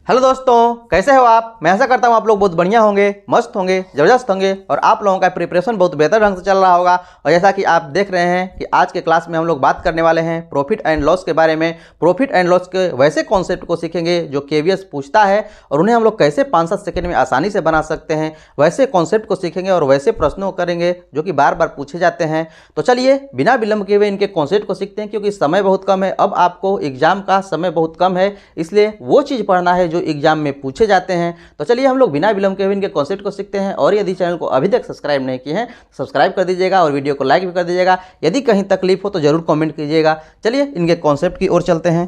Hello दोस्तों, कैसे हो आप। मैं ऐसा करता हूँ आप लोग बहुत बढ़िया होंगे, मस्त होंगे, ज़बरदस्त होंगे और आप लोगों का प्रिपरेशन बहुत बेहतर ढंग से चल रहा होगा। और जैसा कि आप देख रहे हैं कि आज के क्लास में हम लोग बात करने वाले हैं प्रॉफिट एंड लॉस के बारे में। प्रॉफिट एंड लॉस के वैसे कॉन्सेप्ट को सीखेंगे जो केवीएस पूछता है और उन्हें हम लोग कैसे 5-7 सेकंड में आसानी से बना सकते हैं, वैसे कॉन्सेप्ट को सीखेंगे और वैसे प्रश्नों को करेंगे जो कि बार बार पूछे जाते हैं। तो चलिए बिना विलंब किए हुए इनके कॉन्सेप्ट को सीखते हैं, क्योंकि समय बहुत कम है। अब आपको एग्जाम का समय बहुत कम है, इसलिए वो चीज़ पढ़ना है जो एग्जाम में पूछे जाते हैं। तो चलिए हम लोग बिना विलंब के हुए इनके कॉन्सेप्ट को सीखते हैं। और यदि चैनल को अभी तक सब्सक्राइब नहीं किए हैं सब्सक्राइब कर दीजिएगा और वीडियो को लाइक भी कर दीजिएगा। यदि कहीं तकलीफ हो तो जरूर कमेंट कीजिएगा। चलिए इनके कॉन्सेप्ट की ओर चलते हैं।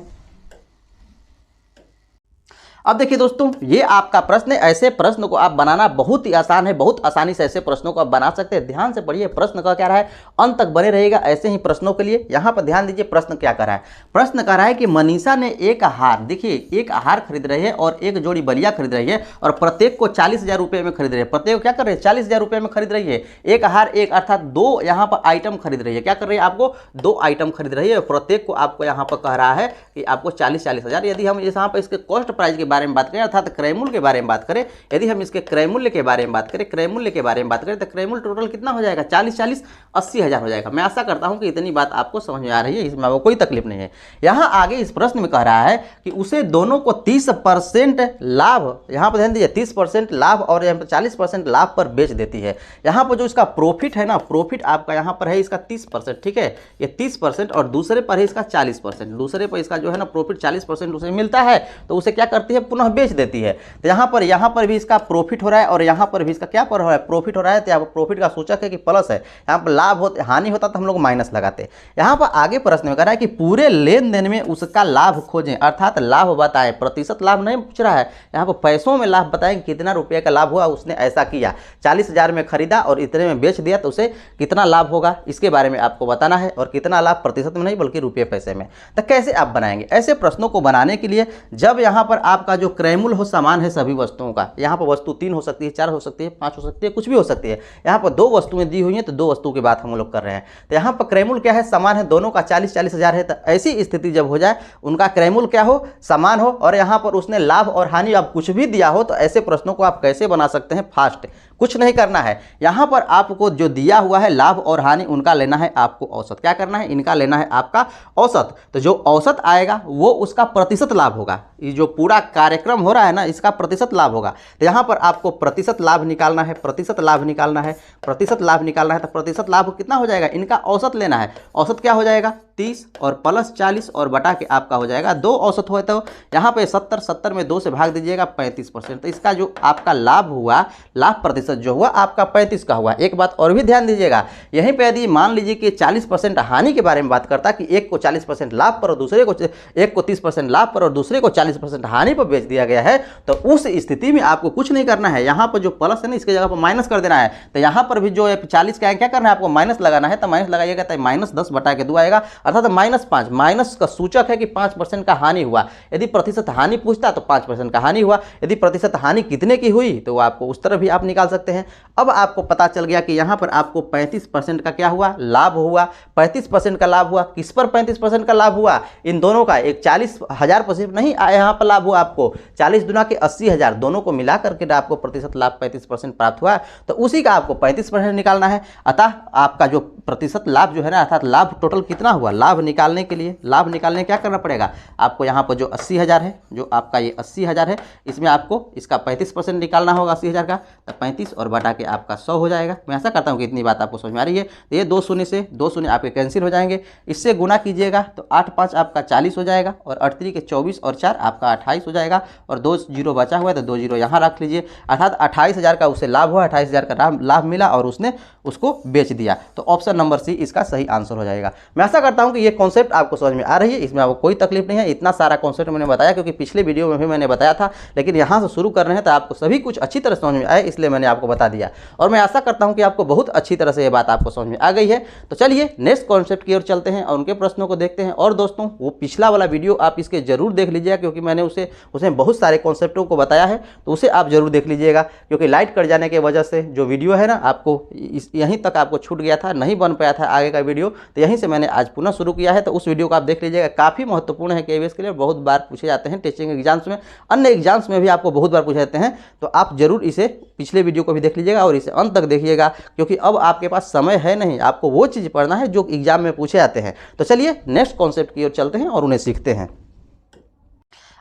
अब देखिए दोस्तों, ये आपका प्रश्न है। ऐसे प्रश्न को आप बनाना बहुत ही आसान है, बहुत आसानी से ऐसे प्रश्नों को आप बना सकते हैं। ध्यान से पढ़िए, प्रश्न का क्या रहा है, अंत तक बने रहिएगा ऐसे ही प्रश्नों के लिए। यहाँ पर ध्यान दीजिए, प्रश्न क्या कर रहा है। प्रश्न कर रहा है कि मनीषा ने एक हार, देखिए एक हार खरीद रही है और एक जोड़ी बलिया खरीद रही है और प्रत्येक को 40,000 रुपये में खरीद रही है। प्रत्येक क्या कर रही है, 40,000 रुपये में खरीद रही है। एक हार एक अर्थात दो यहाँ पर आइटम खरीद रही है। क्या कर रही है, आपको दो आइटम खरीद रही है। प्रत्येक को आपको यहाँ पर कह रहा है कि आपको 40,000। यदि हम यहाँ पर इसके कॉस्ट प्राइस के बारे में बात करें अर्थात क्रय मूल्य के बारे में बात करें, यदि हम इसके क्रय मूल्य के बारे में बात करें, क्रय मूल्य के बारे में बात करें तो क्रय मूल्य टोटल कितना हो जाएगा, 40 80,000 हो जाएगा। मैं आशा करता हूं कि इतनी बात आपको समझ में आ रही है, इसमें आपको कोई तकलीफ नहीं है। यहां आगे इस प्रश्न में कह रहा है कि उसे दोनों को 30% लाभ, यहां पर ध्यान दीजिए 30% लाभ और यहां पर 40% लाभ पर बेच देती है। यहां पर जो इसका प्रॉफिट है ना, प्रॉफिट आपका यहां पर है इसका 30%, ठीक है, ये 30% और दूसरे पर है इसका 40%। दूसरे पर इसका जो है ना प्रॉफिट 40% उसे मिलता है, तो उसे क्या करती है, पुनः बेच देती है। तो यहाँ पर भी इसका प्रॉफिट हो रहा है और यहाँ पर भी इसका क्या पर हो रहा है, प्रॉफिट हो रहा है। तो यहाँ पर प्रॉफिट का सूचक है कि प्लस है, यहाँ पर लाभ होता हानि होता तो हम लोग माइनस लगाते। यहाँ पर आगे प्रश्न में कह रहा है कि पूरे लेन देन में उसका लाभ खोजें, अर्थात लाभ बताएं। प्रतिशत लाभ नहीं पूछ रहा है, यहाँ पर पैसों में लाभ बताएं, कितना रुपये का लाभ हुआ, उसने ऐसा किया 40,000 में खरीदा और इतने में बेच दिया तो उसे कितना लाभ होगा, इसके बारे में आपको बताना है। और कितना लाभ प्रतिशत में नहीं बल्कि रुपये पैसे में। तो कैसे आप बनाएंगे ऐसे प्रश्नों को बनाने के लिए, जब यहाँ पर आपका जो क्रय मूल्य हो समान है सभी वस्तुओं का, यहाँ पर वस्तु 3 हो सकती है, 4 हो सकती है, 5 हो सकती है, कुछ भी हो सकती है। यहाँ पर 2 वस्तुएं दी हुई हैं तो 2 वस्तुओं की बात हम लोग कर रहे हैं। तो यहाँ पर क्रय मूल्य क्या है, समान है, दोनों का 40,000 है। तो ऐसी स्थिति जब हो जाए, उनका क्रय मूल्य क्या हो, समान हो और यहाँ पर उसने लाभ और हानि अब कुछ भी दिया हो, तो ऐसे प्रश्नों को आप कैसे बना सकते हैं, फास्ट, कुछ नहीं करना है। यहाँ पर आपको जो दिया हुआ है लाभ और हानि, उनका लेना है आपको औसत। क्या करना है, इनका लेना है आपका औसत। तो जो औसत आएगा वो उसका प्रतिशत लाभ होगा। ये जो पूरा कार्यक्रम हो रहा है ना, इसका प्रतिशत लाभ होगा। तो यहाँ पर आपको प्रतिशत लाभ निकालना है, प्रतिशत लाभ निकालना है, प्रतिशत लाभ निकालना है। तो प्रतिशत लाभ कितना हो जाएगा, इनका औसत लेना है। औसत क्या हो जाएगा, 30 और प्लस 40 और बटा के आपका हो जाएगा 2 औसत हुआ। तो यहाँ पे 70 में 2 से भाग दीजिएगा 35%। तो इसका जो आपका लाभ हुआ, लाभ प्रतिशत जो हुआ आपका 35 का हुआ। एक बात और भी ध्यान दीजिएगा, यहीं पे यदि मान लीजिए कि 40% हानि के बारे में बात करता कि एक को 40% लाभ पर और दूसरे को, एक को 30% लाभ पर और दूसरे को 40% हानि पर बेच दिया गया है, तो उस स्थिति में आपको कुछ नहीं करना है। यहाँ पर जो प्लस है ना, इसके जगह पर माइनस कर देना है। तो यहाँ पर भी जो 40 का क्या करना है, आपको माइनस लगाना है। तो माइनस लगाइएगा तो -10 बटा के 2 आएगा, अर्थात -5। माइनस का सूचक है कि 5% का हानि हुआ। यदि प्रतिशत हानि पूछता तो 5% का हानि हुआ। यदि प्रतिशत हानि कितने की हुई तो आपको उस तरह भी आप निकाल सकते हैं। अब आपको पता चल गया कि यहाँ पर आपको 35% का क्या हुआ, लाभ हुआ। 35% का लाभ हुआ, किस पर 35% का लाभ हुआ, इन दोनों का। एक 40,000 पर सिर्फ नहीं यहाँ पर लाभ हुआ, आपको 40 दुना के 80,000, दोनों को मिला करके आपको प्रतिशत लाभ 35% प्राप्त हुआ। तो उसी का आपको 35% निकालना है। अतः आपका जो प्रतिशत लाभ जो है ना, अर्थात लाभ टोटल कितना हुआ, लाभ निकालने के लिए, लाभ निकालने क्या करना पड़ेगा आपको, यहाँ पर जो 80,000 है, जो आपका ये 80,000 है, इसमें आपको इसका 35% निकालना होगा 80,000 का। तो 35 और बटा के आपका 100 हो जाएगा। मैं ऐसा करता हूँ कि इतनी बात आपको समझ में आ रही है। तो ये 2 शून्य से 2 शून्य आपके कैंसिल हो जाएंगे। इससे गुना कीजिएगा तो 8 5 आपका 40 हो जाएगा और 8 3 के 24 और 4 आपका 28 हो जाएगा। और 2 जीरो बचा हुआ है तो 2 जीरो यहाँ रख लीजिए। अर्थात 28,000 का उसे लाभ हुआ, 28,000 का लाभ मिला और उसने उसको बेच दिया। तो ऑप्शन नंबर सी इसका सही आंसर हो जाएगा। मैं ऐसा करता हूँ कि ये कॉन्सेप्ट आपको समझ में आ रही है, इसमें आपको कोई तकलीफ नहीं है। इतना सारा कॉन्सेप्ट मैंने बताया क्योंकि पिछले वीडियो में भी मैंने बताया था, लेकिन यहाँ से शुरू कर रहे हैं तो आपको सभी कुछ अच्छी तरह समझ में आए, इसलिए मैंने आपको आपको बता दिया और मैं आशा करता हूं कि आपको बहुत अच्छी तरह से ये बात आपको समझ में आ गई है। तो चलिए नेक्स्ट कॉन्सेप्ट की ओर चलते हैं और उनके प्रश्नों को देखते हैं। और दोस्तों वो पिछला वाला वीडियो आप इसके जरूर देख लीजिएगा, क्योंकि मैंने उसमें बहुत सारे कॉन्सेप्टों को बताया है, तो उसे आप जरूर देख लीजिएगा। क्योंकि लाइट कट जाने की वजह से जो वीडियो है ना आपको यहीं तक आपको छूट गया था, नहीं बन पाया था आगे का वीडियो, तो यहीं से मैंने आज पुनः शुरू किया है। तो उस वीडियो को आप देख लीजिएगा, काफ़ी महत्वपूर्ण है केवीएस के लिए, बहुत बार पूछे जाते हैं टीचिंग एग्जाम्स में, अन्य एग्जाम्स में भी आपको बहुत बार पूछे जाते हैं। तो आप जरूर इसे पिछले वीडियो को भी देख लीजिएगा और इसे अंत तक देखिएगा, क्योंकि अब आपके पास समय है नहीं, आपको वो चीज़ पढ़ना है जो एग्जाम में पूछे जाते हैं। तो चलिए नेक्स्ट कॉन्सेप्ट की ओर चलते हैं और उन्हें सीखते हैं।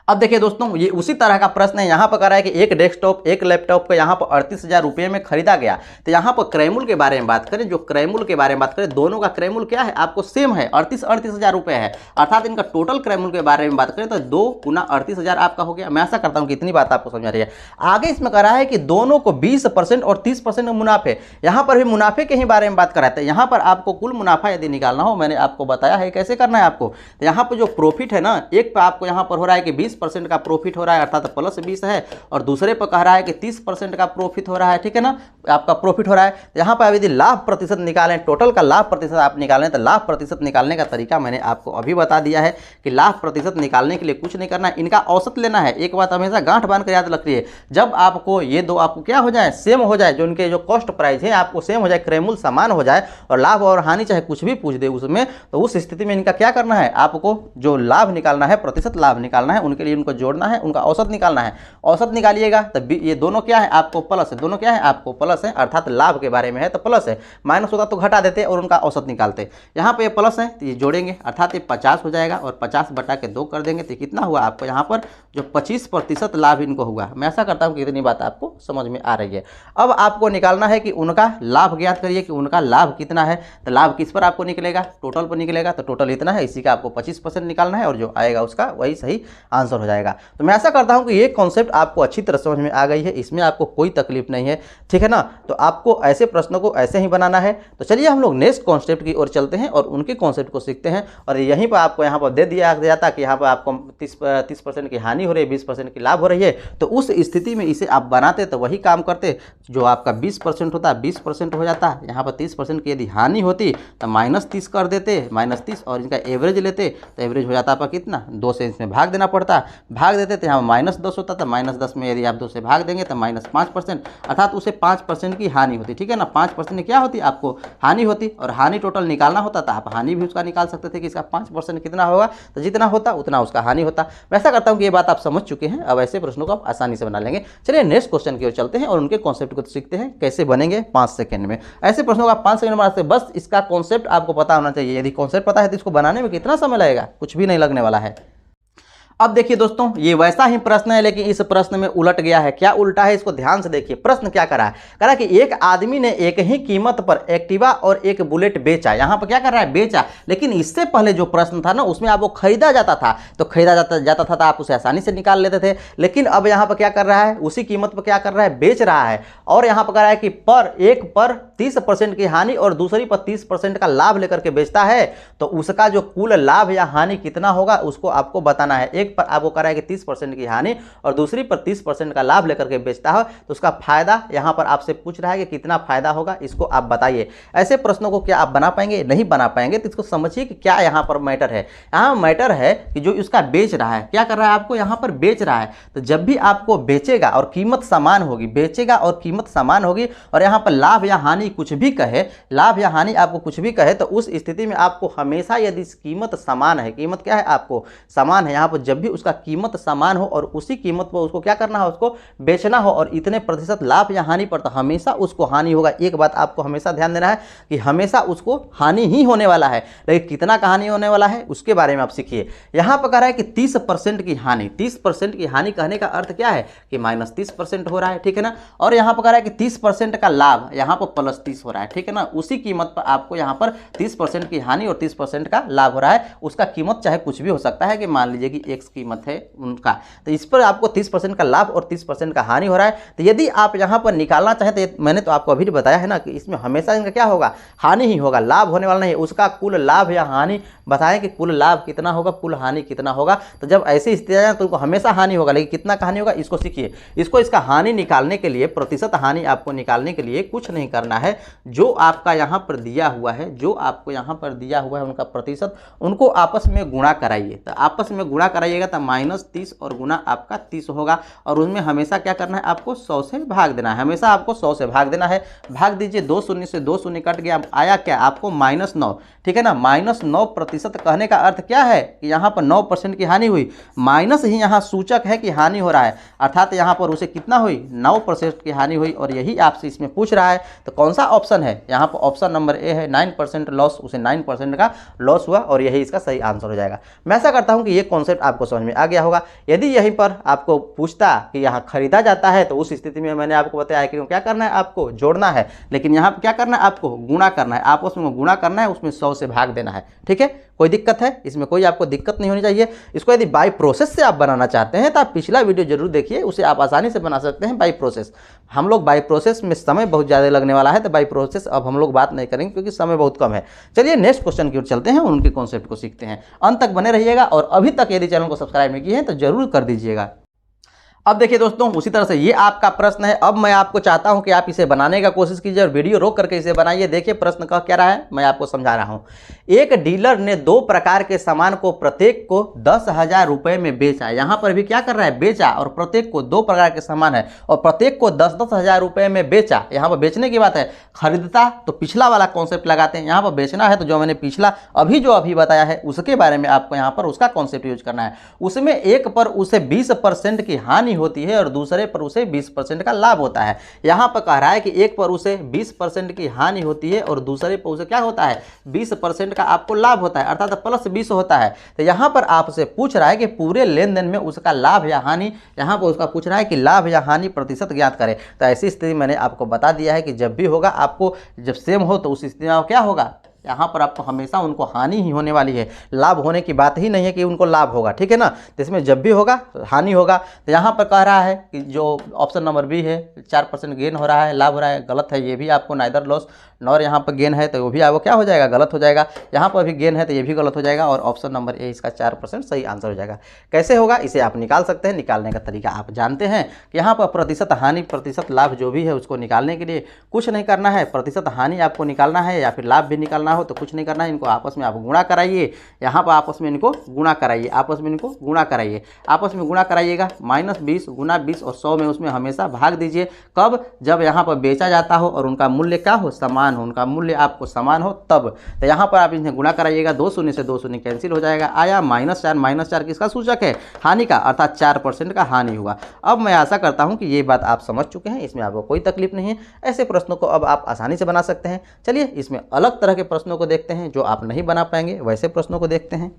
अब देखिए दोस्तों, ये उसी तरह का प्रश्न है। यहाँ पर कह रहा है कि एक डेस्कटॉप एक लैपटॉप का यहाँ पर 38,000 रुपये में खरीदा गया। तो यहाँ पर क्रय मूल्य के बारे में बात करें, जो क्रय मूल्य के बारे में बात करें, दोनों का क्रय मूल्य क्या है आपको सेम है, 38,000 रुपये है। अर्थात इनका टोटल क्रय मूल्य के बारे में बात करें तो 2 गुना 38,000 आपका हो गया। मैं ऐसा करता हूँ कि इतनी बात आपको समझ आ रही है। आगे इसमें कह रहा है कि दोनों को 20% और 30% मुनाफे, यहाँ पर भी मुनाफे के ही बारे में बात कर रहा है। यहाँ पर आपको कुल मुनाफा यदि निकालना हो, मैंने आपको बताया है कैसे करना है आपको। तो यहाँ पर जो प्रॉफिट है ना, एक पे आपको यहाँ पर हो रहा है कि 20% का प्रॉफिट हो रहा है, अर्थात प्लस 20 है, और दूसरे पर कह रहा है कि 30% का प्रॉफिट हो रहा है, ठीक है ना, आपका प्रॉफिट हो रहा है। यहाँ पर यदि लाभ प्रतिशत निकालें, टोटल का लाभ प्रतिशत आप निकालें, तो लाभ प्रतिशत निकालने का तरीका मैंने आपको अभी बता दिया है कि लाभ प्रतिशत निकालने के लिए कुछ नहीं करना है, इनका औसत लेना है। एक बात हमेशा गांठ बांध कर याद रखिए, जब आपको ये दो आपको क्या हो जाए, सेम हो जाए, जो उनके जो कॉस्ट प्राइस है आपको सेम हो जाए, क्रय मूल्य समान हो जाए और लाभ और हानि चाहे कुछ भी पूछ दे उसमें, तो उस स्थिति में इनका क्या करना है, आपको जो लाभ निकालना है, प्रतिशत लाभ निकालना है, उनके लिए उनको जोड़ना है, उनका औसत निकालना है। औसत निकालिएगा तब ये दोनों क्या है आपको प्लस है, दोनों क्या है आपको प्लस है, अर्थात लाभ के बारे में है तो प्लस है, माइनस होता तो घटा देते और उनका औसत निकालते। यहाँ पे ये प्लस है तो ये जोड़ेंगे, अर्थात ये 50 हो जाएगा और 50 बटा के 2 कर देंगे तो कितना हुआ आपको यहाँ पर जो 25% लाभ इनको हुआ। मैं ऐसा करता हूँ कि इतनी बात आपको समझ में आ रही है। अब आपको निकालना है कि उनका लाभ ज्ञात करिए कि उनका लाभ कितना है। तो लाभ किस पर आपको निकलेगा, टोटल पर निकलेगा, तो टोटल इतना है, इसी का आपको 25% निकालना है और जो आएगा उसका वही सही आंसर हो जाएगा। तो मैं ऐसा करता हूं कि ये कॉन्सेप्ट आपको अच्छी तरह समझ में आ गई है, इसमें आपको कोई तकलीफ नहीं है, ठीक है ना। तो आपको ऐसे प्रश्नों को ऐसे ही बनाना है। तो चलिए हम लोग नेक्स्ट कॉन्सेप्ट की ओर चलते हैं और उनके कॉन्सेप्ट को सीखते हैं। और यहीं पर आपको यहाँ पर दे दिया जाता कि यहाँ पर आपको 30% की हानि हो रही है, 20% की लाभ हो रही है। तो उस स्थिति में इसे आप बनाते तो वही काम करते, जो आपका 20% होता 20% हो जाता, यहाँ पर 30% की यदि हानि होती तो -30 कर देते, -30 और इनका एवरेज लेते तो एवरेज हो जाता आपका कितना, 2 से इसमें भाग देना पड़ता, भाग देते तो यहाँ -10 होता था, -10 में यदि आप 2 से भाग देंगे तो -5%, अर्थात उसे 5% की हानि होती, ठीक है ना। 5% में क्या होती आपको हानि होती, और हानि टोटल निकालना होता था, आप हानि भी उसका निकाल सकते थे कि इसका 5% कितना होगा, तो जितना होता उतना उसका हानि होता। वैसा करता हूँ कि ये बात आप समझ चुके हैं, अब ऐसे प्रश्नों को आप आसानी से बना लेंगे। चलिए नेक्स्ट क्वेश्चन की ओर चलते हैं और उनके कॉन्सेप्ट को सीखते हैं कैसे बनेंगे 5 सेकंड में। ऐसे प्रश्नों को आप 5 सेकंड में बनाते, बस इसका कॉन्सेप्ट आपको पता होना चाहिए। यदि कॉन्सेप्ट पता है तो इसको बनाने में कितना समय लगेगा, कुछ भी नहीं लगने वाला है। अब देखिए दोस्तों, ये वैसा ही प्रश्न है लेकिन इस प्रश्न में उलट गया है। क्या उल्टा है इसको ध्यान से देखिए। प्रश्न क्या करा है, कह रहा है कि एक आदमी ने एक ही कीमत पर एक्टिवा और एक बुलेट बेचा। यहाँ पर क्या कर रहा है, बेचा, लेकिन इससे पहले जो प्रश्न था ना उसमें आप वो खरीदा जाता था, तो खरीदा जाता था तो आप उसे आसानी से निकाल लेते थे। लेकिन अब यहाँ पर क्या कर रहा है, उसी कीमत पर क्या कर रहा है, बेच रहा है। और यहाँ पर कह रहा है कि एक पर 30% की हानि और दूसरी पर 30% का लाभ लेकर के बेचता है, तो उसका जो कुल लाभ या हानि कितना होगा उसको आपको बताना है। एक पर आपको कह रहा है कि 30% की हानि और दूसरी पर 30% का लाभ लेकर के बेचता है, तो उसका फायदा यहाँ पर आपसे पूछ रहा है कि कितना फायदा होगा, इसको आप बताइए। ऐसे प्रश्नों को क्या आप बना पाएंगे, नहीं बना पाएंगे। तो इसको समझिए कि क्या यहाँ पर मैटर है। यहाँ मैटर है कि जो उसका बेच रहा है, क्या कर रहा है, आपको यहाँ पर बेच रहा है। तो जब भी आपको बेचेगा और कीमत समान होगी, बेचेगा और कीमत समान होगी, और यहाँ पर लाभ या हानि कुछ भी कहे, लाभ या हानि आपको कुछ भी कहे, तो उस स्थिति में आपको हमेशा यदि कीमत समान है, कीमत क्या है आपको समान है, यहाँ पर जब भी उसका कीमत समान हो और उसी कीमत पर उसको क्या करना है, उसको बेचना हो, और इतने प्रतिशत लाभ या हानि पर, तो हमेशा उसको हानि होगा। एक बात आपको हमेशा ध्यान देना है कि हमेशा उसको हानि ही होने वाला है, लेकिन कितना का हानि होने वाला है उसके बारे में आप सीखिए। यहाँ पर कह रहा है कि 30% की हानि, 30% की हानि कहने का अर्थ क्या है कि -30% हो रहा है, ठीक है ना। और यहाँ पर कह रहा है कि 30% का लाभ, यहाँ पर +30 हो रहा है, ठीक है ना। उसी कीमत पर आपको यहाँ पर 30% की हानि और 30% का लाभ हो रहा है। उसका कीमत चाहे कुछ भी हो सकता है, कि मान लीजिए कि 1 कीमत है उनका, तो इस पर आपको 30% का लाभ और 30% का हानि हो रहा है। तो यदि आप यहाँ पर निकालना चाहें तो मैंने तो आपको अभी बताया है ना कि इसमें हमेशा इनका क्या होगा, हानि ही होगा, लाभ होने वाला नहीं है। उसका कुल लाभ या हानि बताएं कि कुल लाभ कितना होगा, कुल हानि कितना होगा। तो जब ऐसी स्थिति आ जाए तो उनको हमेशा हानि होगा, लेकिन कितना का हानि होगा इसको सीखिए। इसको इसका हानि निकालने के लिए, प्रतिशत हानि आपको निकालने के लिए कुछ नहीं करना है, जो आपका यहाँ पर दिया हुआ है, जो आपको यहाँ पर दिया हुआ है उनका प्रतिशत, उनको आपस में गुणा कराइए। तो आपस में गुणा कराइएगा तो -30 और गुना आपका 30 होगा, और उसमें हमेशा क्या करना है, आपको 100 से भाग देना है, हमेशा आपको 100 से भाग देना है। भाग दीजिए, 2 शून्य से 2 शून्य कट गया, आया क्या आपको -9, ठीक है ना। -9% कहने का अर्थ क्या है कि यहाँ पर 9% की हानि हुई, माइनस ही यहाँ सूचक है कि हानि हो रहा है, अर्थात यहाँ पर उसे कितना हुई, 9% की हानि हुई। और यही आपसे इसमें पूछ रहा है, तो कौन सा ऑप्शन है, यहाँ पर ऑप्शन नंबर ए है, 9% लॉस, उसे 9% का लॉस हुआ, और यही इसका सही आंसर हो जाएगा। मैं ऐसा करता हूँ कि ये कॉन्सेप्ट आपको समझ में आ गया होगा। यदि यहीं पर आपको पूछता कि यहाँ खरीदा जाता है, तो उस स्थिति में मैंने आपको बताया कि क्या करना है, आपको जोड़ना है, लेकिन यहाँ पर क्या करना है, आपको गुणा करना है, आपस में गुणा करना है, उसमें 100 से भाग देना है, ठीक है। कोई दिक्कत है इसमें, कोई आपको दिक्कत नहीं होनी चाहिए। इसको यदि बाय प्रोसेस से आप बनाना चाहते हैं तो आप पिछला वीडियो जरूर देखिए, उसे आप आसानी से बना सकते हैं बाय प्रोसेस। हम लोग बाय प्रोसेस में समय बहुत ज़्यादा लगने वाला है, तो बाय प्रोसेस अब हम लोग बात नहीं करेंगे क्योंकि समय बहुत कम है। चलिए नेक्स्ट क्वेश्चन की ओर चलते हैं, उनके कॉन्सेप्ट को सीखते हैं। अंत तक बने रहिएगा, और अभी तक यदि चैनल को सब्सक्राइब नहीं किए हैं तो जरूर कर दीजिएगा। अब देखिए दोस्तों, उसी तरह से ये आपका प्रश्न है। अब मैं आपको चाहता हूं कि आप इसे बनाने का कोशिश कीजिए और वीडियो रोक करके इसे बनाइए। देखिए प्रश्न कह क्या रहा है, मैं आपको समझा रहा हूं। एक डीलर ने 2 प्रकार के सामान को प्रत्येक को 10,000 रुपए में बेचा। यहां पर भी क्या कर रहा है, बेचा, और प्रत्येक को 2 प्रकार के सामान है और प्रत्येक को 10-10 हजार रुपए में बेचा। यहां पर बेचने की बात है, खरीदता तो पिछला वाला कॉन्सेप्ट लगाते हैं, यहां पर बेचना है तो जो मैंने पिछला अभी बताया है उसके बारे में आपको यहां पर उसका कॉन्सेप्ट यूज करना है। उसमें एक पर उसे 20% की हानि होती है और दूसरे पर उसे 20% का लाभ होता है। यहां पर कह रहा है कि एक पर उसे 20% की हानि होती है और दूसरे पर उसे क्या होता है, 20% का आपको लाभ होता है, अर्थात +20 होता है। तो यहां पर आपसे पूछ रहा है कि पूरे लेन देन में उसका लाभ या हानि, यहां पर उसका पूछ रहा है कि लाभ या हानि प्रतिशत ज्ञात करें। तो ऐसी स्थिति मैंने आपको बता दिया है कि जब भी होगा, आपको जब सेम हो तो उस स्थिति में क्या होगा, यहाँ पर आपको हमेशा उनको हानि ही होने वाली है, लाभ होने की बात ही नहीं है कि उनको लाभ होगा, ठीक है ना। तो इसमें जब भी होगा हानि होगा। तो यहाँ पर कह रहा है कि जो ऑप्शन नंबर बी है, 4% गेन हो रहा है, लाभ हो रहा है, गलत है। ये भी आपको नाइदर लॉस नॉर यहाँ पर गेन है, तो वो भी आपको क्या हो जाएगा, गलत हो जाएगा। यहाँ पर भी गेन है तो ये भी गलत हो जाएगा, और ऑप्शन नंबर ए इसका 4% सही आंसर हो जाएगा। कैसे होगा, इसे आप निकाल सकते हैं। निकालने का तरीका आप जानते हैं कि यहाँ पर प्रतिशत हानि प्रतिशत लाभ जो भी है उसको निकालने के लिए कुछ नहीं करना है। प्रतिशत हानि आपको निकालना है या फिर लाभ भी निकालना हो तो कुछ नहीं करना है, इनको आपस में आप गुणा कराइए। यहाँ पर आपस में इनको गुणा कराइए, आपस में इनको गुणा कराइए, आपस में गुणा कराइएगा। -20 गुना 20 और 100 में उसमें हमेशा भाग दीजिए। कब, जब यहाँ पर बेचा जाता हो और उनका मूल्य क्या हो, समान हो, उनका मूल्य आपको समान हो तब। तो यहाँ पर आप इन्हें गुणा कराइएगा, 2 शून्य से 2 शून्य कैंसिल हो जाएगा। आया -4 किसका सूचक है, हानि का, अर्थात 4% का हानि हुआ। अब मैं आशा करता हूँ कि ये बात आप समझ चुके हैं, इसमें आपको कोई तकलीफ नहीं है। ऐसे प्रश्नों को अब आप आसानी से बना सकते हैं। चलिए इसमें अलग तरह के प्रश्नों को देखते हैं, जो आप नहीं बना पाएंगे वैसे प्रश्नों को देखते हैं।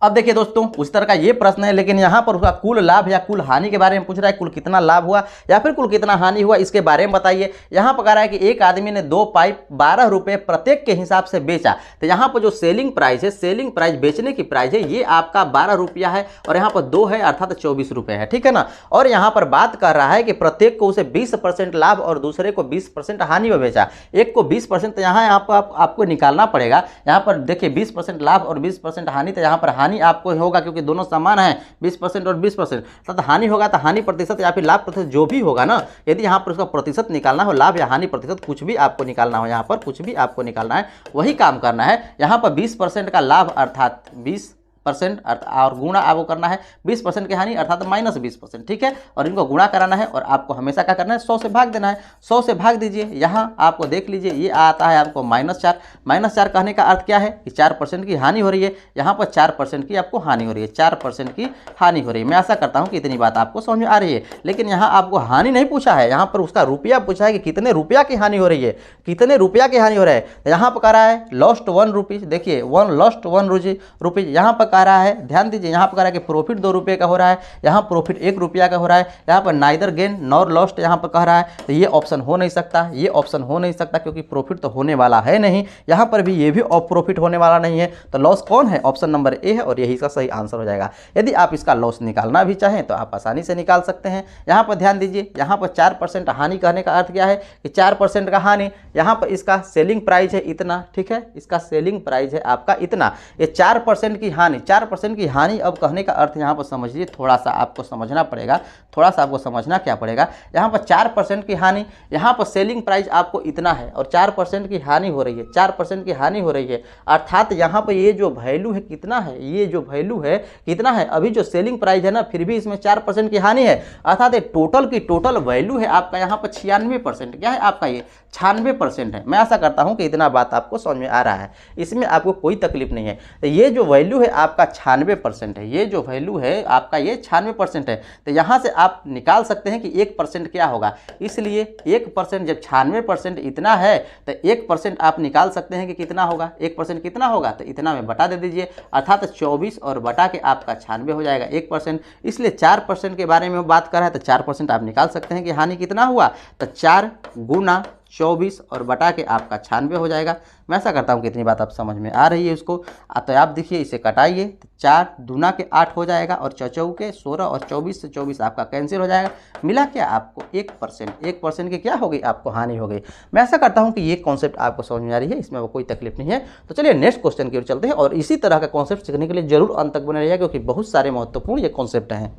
अब देखिए दोस्तों, उस तरह का ये प्रश्न है, लेकिन यहाँ पर उसका कुल लाभ या कुल हानि के बारे में पूछ रहा है। कुल कितना लाभ हुआ या फिर कुल कितना हानि हुआ, इसके बारे में बताइए। यहाँ पर कह रहा है कि एक आदमी ने 2 पाइप 12 रुपये प्रत्येक के हिसाब से बेचा। तो यहाँ पर जो सेलिंग प्राइस है, सेलिंग प्राइस बेचने की प्राइस है, ये आपका 12 रुपया है, और यहाँ पर 2 है अर्थात 24 रुपये है, ठीक है ना। और यहाँ पर बात कर रहा है कि प्रत्येक को उसे 20% लाभ और दूसरे को 20% हानि में बेचा। एक को 20%, तो यहाँ पर आपको निकालना पड़ेगा। यहाँ पर देखिए 20% लाभ और 20% हानि, तो यहाँ पर हानि आपको होगा क्योंकि दोनों समान है, 20% और 20%। तो हानि होगा तो हानि प्रतिशत या फिर लाभ प्रतिशत जो भी होगा ना, यदि यहाँ पर उसका प्रतिशत निकालना हो, लाभ या हानि प्रतिशत कुछ भी आपको निकालना हो, यहाँ पर कुछ भी आपको निकालना है, वही काम करना है। यहाँ पर 20% का लाभ अर्थात 20% और गुणा आपको करना है 20% की हानि अर्थात -20%, ठीक है। और इनको गुणा कराना है और आपको हमेशा क्या करना है, 100 से भाग देना है। 100 से भाग दीजिए। यहाँ आपको देख लीजिए, ये आता है आपको -4 कहने का अर्थ क्या है कि 4% की हानि हो रही है। यहाँ पर 4% की आपको हानि हो रही है, 4% की हानि हो रही है। मैं आशा करता हूँ कि इतनी बात आपको समझ में आ रही है। लेकिन यहाँ आपको हानि नहीं पूछा है, यहाँ पर उसका रुपया पूछा है कि कितने रुपया की हानि हो रही है, कितने रुपया की हानि हो रहा है। यहाँ पर कह रहा है लॉस्ट 1 रुपीज़। देखिए लॉस्ट 1 रुपीज़। यहाँ पर कह रहा है, ध्यान दीजिए यहाँ पर कह रहा है कि प्रॉफिट 2 रुपये का हो रहा है, यहाँ प्रॉफिट 1 रुपया का हो रहा है, यहाँ पर नाइदर गेन नॉर लॉस्ट यहाँ पर कह रहा है, तो ये ऑप्शन हो नहीं सकता, ये ऑप्शन हो नहीं सकता क्योंकि प्रॉफिट तो होने वाला है नहीं, यहाँ पर भी ये भी प्रॉफिट होने वाला नहीं है, तो लॉस कौन है, ऑप्शन नंबर ए है और यही इसका सही आंसर हो जाएगा। यदि आप इसका लॉस निकालना भी चाहें तो आप आसानी से निकाल सकते हैं। यहाँ पर ध्यान दीजिए, यहाँ पर 4% हानि कहने का अर्थ क्या है कि 4% का हानि, यहाँ पर इसका सेलिंग प्राइस है इतना, ठीक है, इसका सेलिंग प्राइस है आपका इतना, ये 4% की हानि, 4% की हानि अब कहने का अर्थ यहाँ पर समझिए, थोड़ा सा आपको समझना पड़ेगा, थोड़ा सा आपको समझना क्या पड़ेगा, यहाँ पर 4% की हानि, यहाँ पर सेलिंग प्राइस आपको इतना है और 4% की हानि हो रही है, 4% की हानि हो रही है, अर्थात यहाँ पर ये जो वैल्यू है कितना है, ये जो वैल्यू है कितना है, अभी जो सेलिंग प्राइस है ना फिर भी इसमें 4% की हानि है, अर्थात टोटल की टोटल वैल्यू है आपका यहाँ पर 96%, क्या है आपका ये 96% है। मैं आशा करता हूँ कि इतना बात आपको समझ में आ रहा है, इसमें आपको कोई तकलीफ नहीं है। तो ये जो वैल्यू है आपका 96% है, ये जो वैल्यू है आपका ये 96% है, तो यहाँ से आप निकाल सकते हैं कि 1% क्या होगा, इसलिए 1% जब 96% इतना है तो 1% आप निकाल सकते हैं कि कितना होगा, 1% कितना होगा, तो इतना में बटा दे दीजिए, अर्थात 24 और बटा के आपका 96 हो जाएगा 1%, इसलिए 4% के बारे में बात कर रहा है तो 4% आप निकाल सकते हैं कि हानि कितना हुआ, तो 4 गुना 24 और बटा के आपका 96 हो जाएगा। मैं ऐसा करता हूँ कि इतनी बात आप समझ में आ रही है उसको, तो आप देखिए इसे कटाइए, तो 4 दूना के 8 हो जाएगा और चौचौ के 16 और 24 से 24 आपका कैंसिल हो जाएगा, मिला क्या आपको 1%, 1% की क्या हो गई आपको हानि हो गई। मैं ऐसा करता हूँ कि ये कॉन्सेप्ट आपको समझ में आ रही है, इसमें वो कोई तकलीफ नहीं है। तो चलिए नेक्स्ट क्वेश्चन की ओर चलते हैं और इसी तरह का कॉन्सेप्ट सीखने के लिए जरूर अंत तक बने रहिए क्योंकि बहुत सारे महत्वपूर्ण ये कॉन्सेप्ट हैं।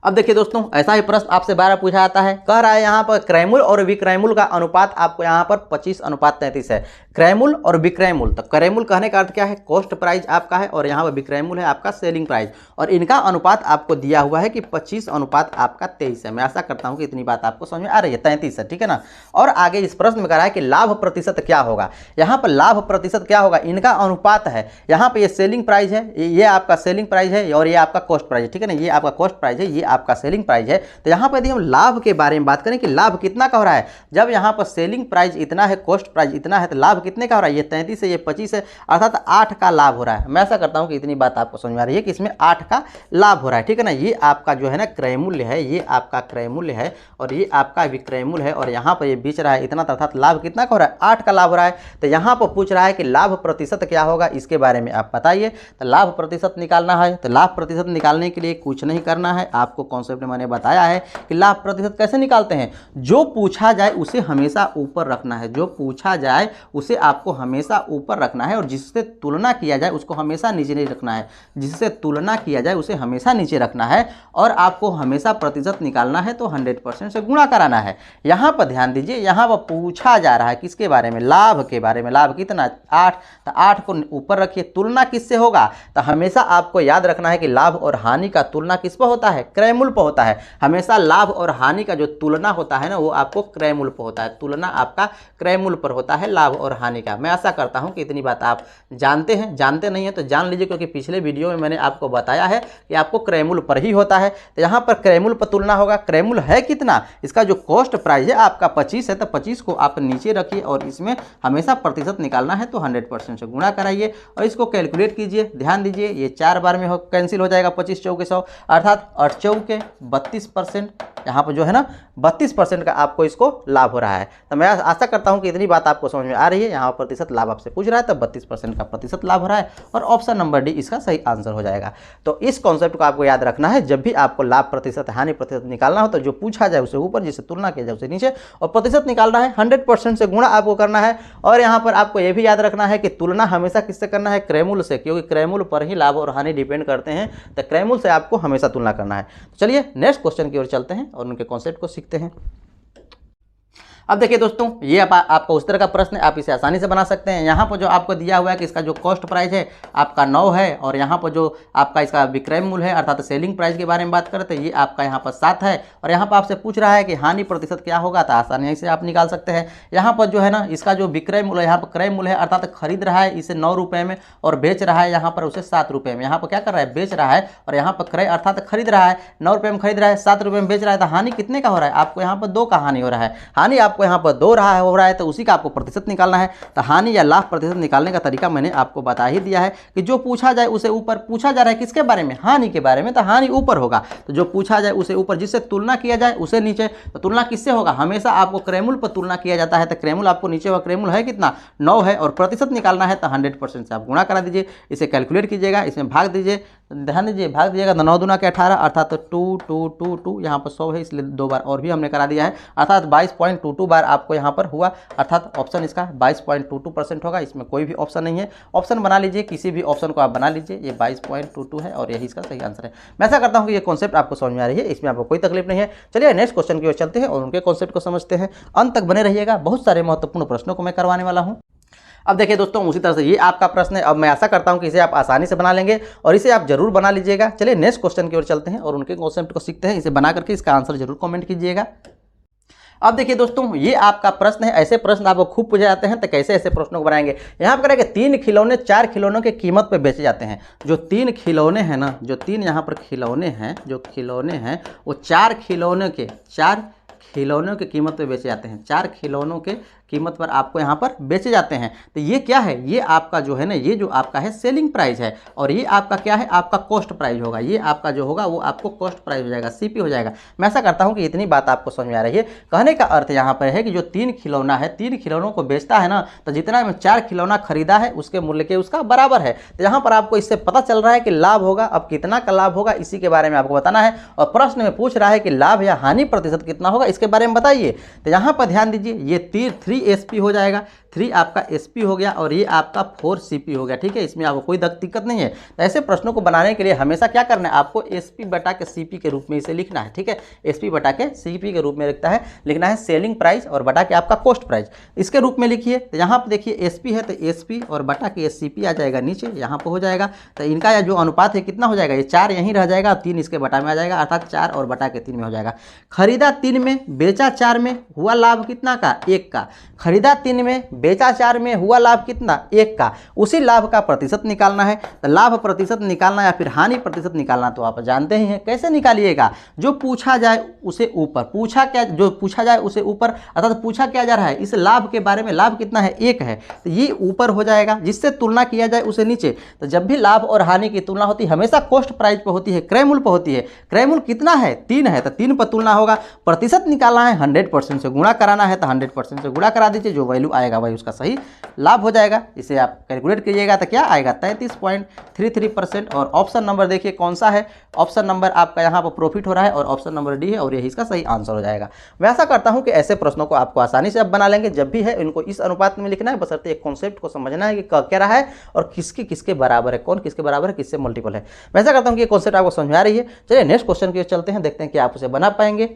अब देखिए दोस्तों, ऐसा ही प्रश्न आपसे 12 पूछा जाता है, कह रहा है यहाँ पर क्रयमूल और विक्रयमूल का अनुपात आपको यहाँ पर 25:33 है। क्रयमूल और विक्रयमूल, तो क्रयमूल कहने का अर्थ क्या है, कॉस्ट प्राइस आपका है और यहाँ पर विक्रयमूल है आपका सेलिंग प्राइस, और इनका अनुपात आपको दिया हुआ है कि 25:23 है। मैं आशा करता हूँ कि इतनी बात आपको समझ में आ रही है, 33 है, ठीक है ना। और आगे इस प्रश्न में कह रहा है कि लाभ प्रतिशत क्या होगा, यहाँ पर लाभ प्रतिशत क्या होगा, इनका अनुपात है, यहाँ पर ये सेलिंग प्राइस है, ये आपका सेलिंग प्राइस है और ये आपका कॉस्ट प्राइस है, ठीक है ना, ये आपका कॉस्ट प्राइस है, ये आपका सेलिंग प्राइस है। तो यहाँ पर यदि हम लाभ के बारे में बात करें कि लाभ कितना का हो रहा है, जब यहाँ पर सेलिंग प्राइस इतना है, कॉस्ट प्राइस इतना है, तो लाभ कितने का हो रहा है, ये 33 है, ये 25 है, अर्थात 8 का लाभ हो रहा है। मैं ऐसा करता हूँ कि इतनी बात आपको समझ में आ रही है कि इसमें 8 का लाभ हो रहा है, ठीक है ना। ये आपका जो है ना क्रय मूल्य है, ये आपका क्रय मूल्य है और ये आपका विक्रय मूल्य है और यहाँ पर ये बेच रहा है इतना, अर्थात लाभ कितना का हो रहा है, 8 का लाभ हो रहा है। तो यहाँ पर पूछ रहा है कि लाभ प्रतिशत क्या होगा, इसके बारे में आप बताइए। तो लाभ प्रतिशत निकालना है, तो लाभ प्रतिशत निकालने के लिए कुछ नहीं करना है, आपको कॉन्सेप्ट मैंने बताया है कि लाभ प्रतिशत कैसे निकालते हैं। जो पूछा जाए उसे हमेशा ऊपर रखना है, जो पूछा जाए उसे आपको हमेशा ऊपर रखना है और जिससे तुलना किया जाए उसको हमेशा नीचे नहीं रखना है, जिससे तुलना किया जाए उसे हमेशा नीचे रखना है और आपको हमेशा प्रतिशत निकालना है तो 100% से गुणा कराना है। यहाँ पर ध्यान दीजिए, यहाँ पर पूछा जा रहा है किसके बारे में, लाभ के बारे में। लाभ कितना, 8, तो 8 को ऊपर रखिए। तुलना किससे होगा, तो हमेशा आपको याद रखना है कि लाभ और हानि का तुलना किस पर होता है, क्रयमूल्य पर होता है। हमेशा लाभ और हानि का जो तुलना होता है ना वो आपको क्रयमूल्य पर होता है, तुलना आपका क्रयमूल्य पर होता है लाभ और हानि का। मैं आशा करता हूं कि इतनी बात आप जानते हैं, जानते नहीं है तो जान लीजिए क्योंकि पिछले वीडियो में मैंने आपको बताया है कि आपको क्रयमूल्य पर ही होता है। तो यहाँ पर क्रयमूल्य पर तुलना होगा, क्रयमूल्य है कितना, इसका जो कॉस्ट प्राइस है आपका 25 है, तो 25 को आप नीचे रखिए और इसमें हमेशा प्रतिशत निकालना है तो 100% से गुणा कराइए और इसको कैलकुलेट कीजिए। ध्यान दीजिए ये 4 बार में कैंसिल हो जाएगा, 25 चौके 100 अर्थात 8 चौके 32%, यहाँ पर जो है ना 32% का आपको इसको लाभ हो रहा है। तो मैं आशा करता हूँ कि इतनी बात आपको समझ में आ रही है। यहाँ प्रतिशत लाभ आपसे पूछ रहा है तो 32% का प्रतिशत लाभ हो रहा है और ऑप्शन नंबर डी इसका सही आंसर हो जाएगा। तो इस कॉन्सेप्ट को आपको याद रखना है, जब भी आपको लाभ प्रतिशत हानि प्रतिशत निकालना हो तो जो पूछा जाए उसे ऊपर, जिससे तुलना किया जाए उसे नीचे, और प्रतिशत निकालना है 100% से गुणा आपको करना है। और यहाँ पर आपको यह भी याद रखना है कि तुलना हमेशा किससे करना है, क्रयमूल्य से, क्योंकि क्रयमूल्य पर ही लाभ और हानि डिपेंड करते हैं, तो क्रयमूल्य से आपको हमेशा तुलना करना है। तो चलिए नेक्स्ट क्वेश्चन की ओर चलते हैं और उनके कॉन्सेप्ट को सीखते हैं। अब देखिए दोस्तों, ये आपका उस तरह का प्रश्न है, आप इसे आसानी से बना सकते हैं। यहाँ पर जो आपको दिया हुआ है कि इसका जो कॉस्ट प्राइस है आपका 9 है और यहाँ पर जो आपका इसका विक्रय मूल्य है अर्थात सेलिंग प्राइस के बारे में बात करें तो ये आपका यहाँ पर 7 है और यहाँ पर आपसे पूछ रहा है कि हानि प्रतिशत क्या होगा, तो आसानी से आप निकाल सकते हैं। यहाँ पर जो है ना इसका जो विक्रय मूल्य है, यहाँ पर क्रय मूल्य है अर्थात खरीद रहा है इसे 9 रुपये में और बेच रहा है यहाँ पर उसे 7 रुपये में। यहाँ पर क्या कर रहा है, बेच रहा है, और यहाँ पर क्रय अर्थात खरीद रहा है 9 रुपये में खरीद रहा है, 7 रुपये में बेच रहा है। तो हानि कितने का हो रहा है, आपको यहाँ पर 2 का हानि हो रहा है। हानि आपको यहाँ पर हो रहा है तो उसी का आपको प्रतिशत निकालना है। तो हानि या लाभ प्रतिशत निकालने का तरीका मैंने आपको बता ही दिया है कि जो पूछा जाए उसे ऊपर, पूछा जा रहा है किसके बारे में, हानि के बारे में, तो हानि ऊपर होगा। तो जो पूछा जाए उसे ऊपर, जिससे तुलना किया जाए उसे नीचे। तो तुलना किससे होगा, हमेशा आपको क्रेमुल पर तुलना किया जाता है, तो क्रेमुल आपको नीचे होगा। क्रेमुल है कितना, 9 है, और प्रतिशत निकालना है तो 100% से आप गुणा करा दीजिए, इसे कैलकुलेट कीजिएगा, इसमें भाग दीजिए, ध्यान दीजिए, भाग दीजिएगा तो 9 दूना के 18 अर्थात 2 2 2 2, यहाँ पर 100 है इसलिए 2 बार और भी हमने करा दिया है, अर्थात 22.22 बार आपको यहाँ पर हुआ, अर्थात ऑप्शन इसका 22.22% होगा। इसमें कोई भी ऑप्शन नहीं है, ऑप्शन बना लीजिए, किसी भी ऑप्शन को आप बना लीजिए, ये 22.22 है और यही इसका सही आंसर है। मैं ऐसा करता हूँ कि ये कॉन्सेप्ट आपको समझ में आ रही है, इसमें आपको कोई तकलीफ नहीं है। चलिए नेक्स्ट क्वेश्चन की ओर चलते हैं और उनके कॉन्सेप्ट को समझते हैं। अंत तक बने रहिएगा, बहुत सारे महत्वपूर्ण प्रश्नों को मैं करवाने वाला हूँ। अब देखिए दोस्तों, उसी तरह से ये आपका प्रश्न है। अब मैं आशा करता हूं कि इसे आप आसानी से बना लेंगे और इसे आप जरूर बना लीजिएगा। चलिए नेक्स्ट क्वेश्चन की ओर चलते हैं और उनके कॉन्सेप्ट को सीखते हैं। इसे बना करके इसका आंसर जरूर कमेंट कीजिएगा। अब देखिए दोस्तों, ये आपका प्रश्न है। ऐसे प्रश्न आपको खूब पूछे जाते हैं, तो कैसे ऐसे प्रश्नों को बनाएंगे। यहाँ पर करेंगे 3 खिलौने 4 खिलौनों के कीमत पे बेचे जाते हैं। जो 3 खिलौने हैं ना, जो 3 यहाँ पर खिलौने हैं, जो खिलौने हैं वो 4 खिलौनों के कीमत पे बेचे जाते हैं। 4 खिलौनों के कीमत पर आपको यहाँ पर बेचे जाते हैं। तो ये क्या है, ये आपका जो है ना, ये जो आपका है सेलिंग प्राइस है, और ये आपका क्या है, आपका कॉस्ट प्राइस होगा। ये आपका जो होगा वो आपको कॉस्ट प्राइस हो जाएगा, सीपी हो जाएगा। मैं ऐसा करता हूँ कि इतनी बात आपको समझ में आ रही है। कहने का अर्थ यहाँ पर है कि जो 3 खिलौना है, 3 खिलौनों को बेचता है ना, तो जितना में 4 खिलौना खरीदा है उसके मूल्य के उसका बराबर है। तो यहाँ पर आपको इससे पता चल रहा है कि लाभ होगा। अब कितना का लाभ होगा इसी के बारे में आपको बताना है, और प्रश्न में पूछ रहा है कि लाभ या हानि प्रतिशत कितना होगा, इसके बारे में बताइए। तो यहाँ पर ध्यान दीजिए, ये 3 SP हो जाएगा, 3 आपका SP हो गया और ये आपका 4 CP हो गया। ठीक है, इसमें आपको कोई दिक्कत नहीं है। तो ऐसे प्रश्नों को बनाने के लिए हमेशा क्या करना है, आपको SP बटा के CP के रूप में इसे लिखना है। ठीक है, SP बटा के CP के रूप में लिखना है सेलिंग प्राइस और बटा के आपका कॉस्ट प्राइस, इसके रूप में लिखिए। तो यहाँ पर देखिए SP है तो SP और बटा के CP आ जाएगा नीचे, यहाँ पर हो जाएगा। तो इनका जो अनुपात है कितना हो जाएगा, ये 4 यहीं रह जाएगा, 3 इसके बटा में आ जाएगा, अर्थात 4 और बटा के 3 में हो जाएगा। खरीदा 3 में बेचा 4 में, हुआ लाभ कितना का, 1 का। खरीदा 3 में बेचा 4 में, हुआ लाभ कितना, 1 का। उसी लाभ का प्रतिशत निकालना है। तो लाभ प्रतिशत निकालना या फिर हानि प्रतिशत निकालना तो आप जानते ही हैं, कैसे निकालिएगा। जो पूछा जाए उसे ऊपर, जो पूछा जाए उसे ऊपर, अर्थात पूछा क्या जा रहा है, इस लाभ के बारे में, लाभ कितना है, 1 है, तो ये ऊपर हो जाएगा। जिससे तुलना किया जाए उसे नीचे। तो जब भी लाभ और हानि की तुलना होती है हमेशा कॉस्ट प्राइस पर होती है, क्रय मूल्य पर होती है। क्रय मूल्य कितना है, 3 है, तो 3 पर तुलना होगा। प्रतिशत निकालना है, 100% से गुणा कराना है, तो 100% से गुणा करा दीजिए, जो वैल्यू आएगा वही उसका सही लाभ हो जाएगा। इसे आप कैलकुलेट कीजिएगा तो क्या आएगा, 33.33%। और ऑप्शन नंबर देखिए कौन सा है, ऑप्शन नंबर आपका यहाँ पर प्रॉफिट हो रहा है और ऑप्शन नंबर डी है, और यही इसका सही आंसर हो जाएगा। मैं ऐसा करता हूँ कि ऐसे प्रश्नों को आपको आसानी से आप बना लेंगे। जब भी है इनको इस अनुपात में लिखना है, बशर्ते एक कॉन्सेप्ट को समझना है कि क्या रहा है और किसके किसके बराबर है, कौन किसके बराबर है, किससे मल्टीपल है। मैं ऐसा करता हूँ कि ये कॉन्सेप्ट आपको समझ आ रही है। चलिए नेक्स्ट क्वेश्चन की ओर चलते हैं, देखते हैं कि आप उसे बना पाएंगे।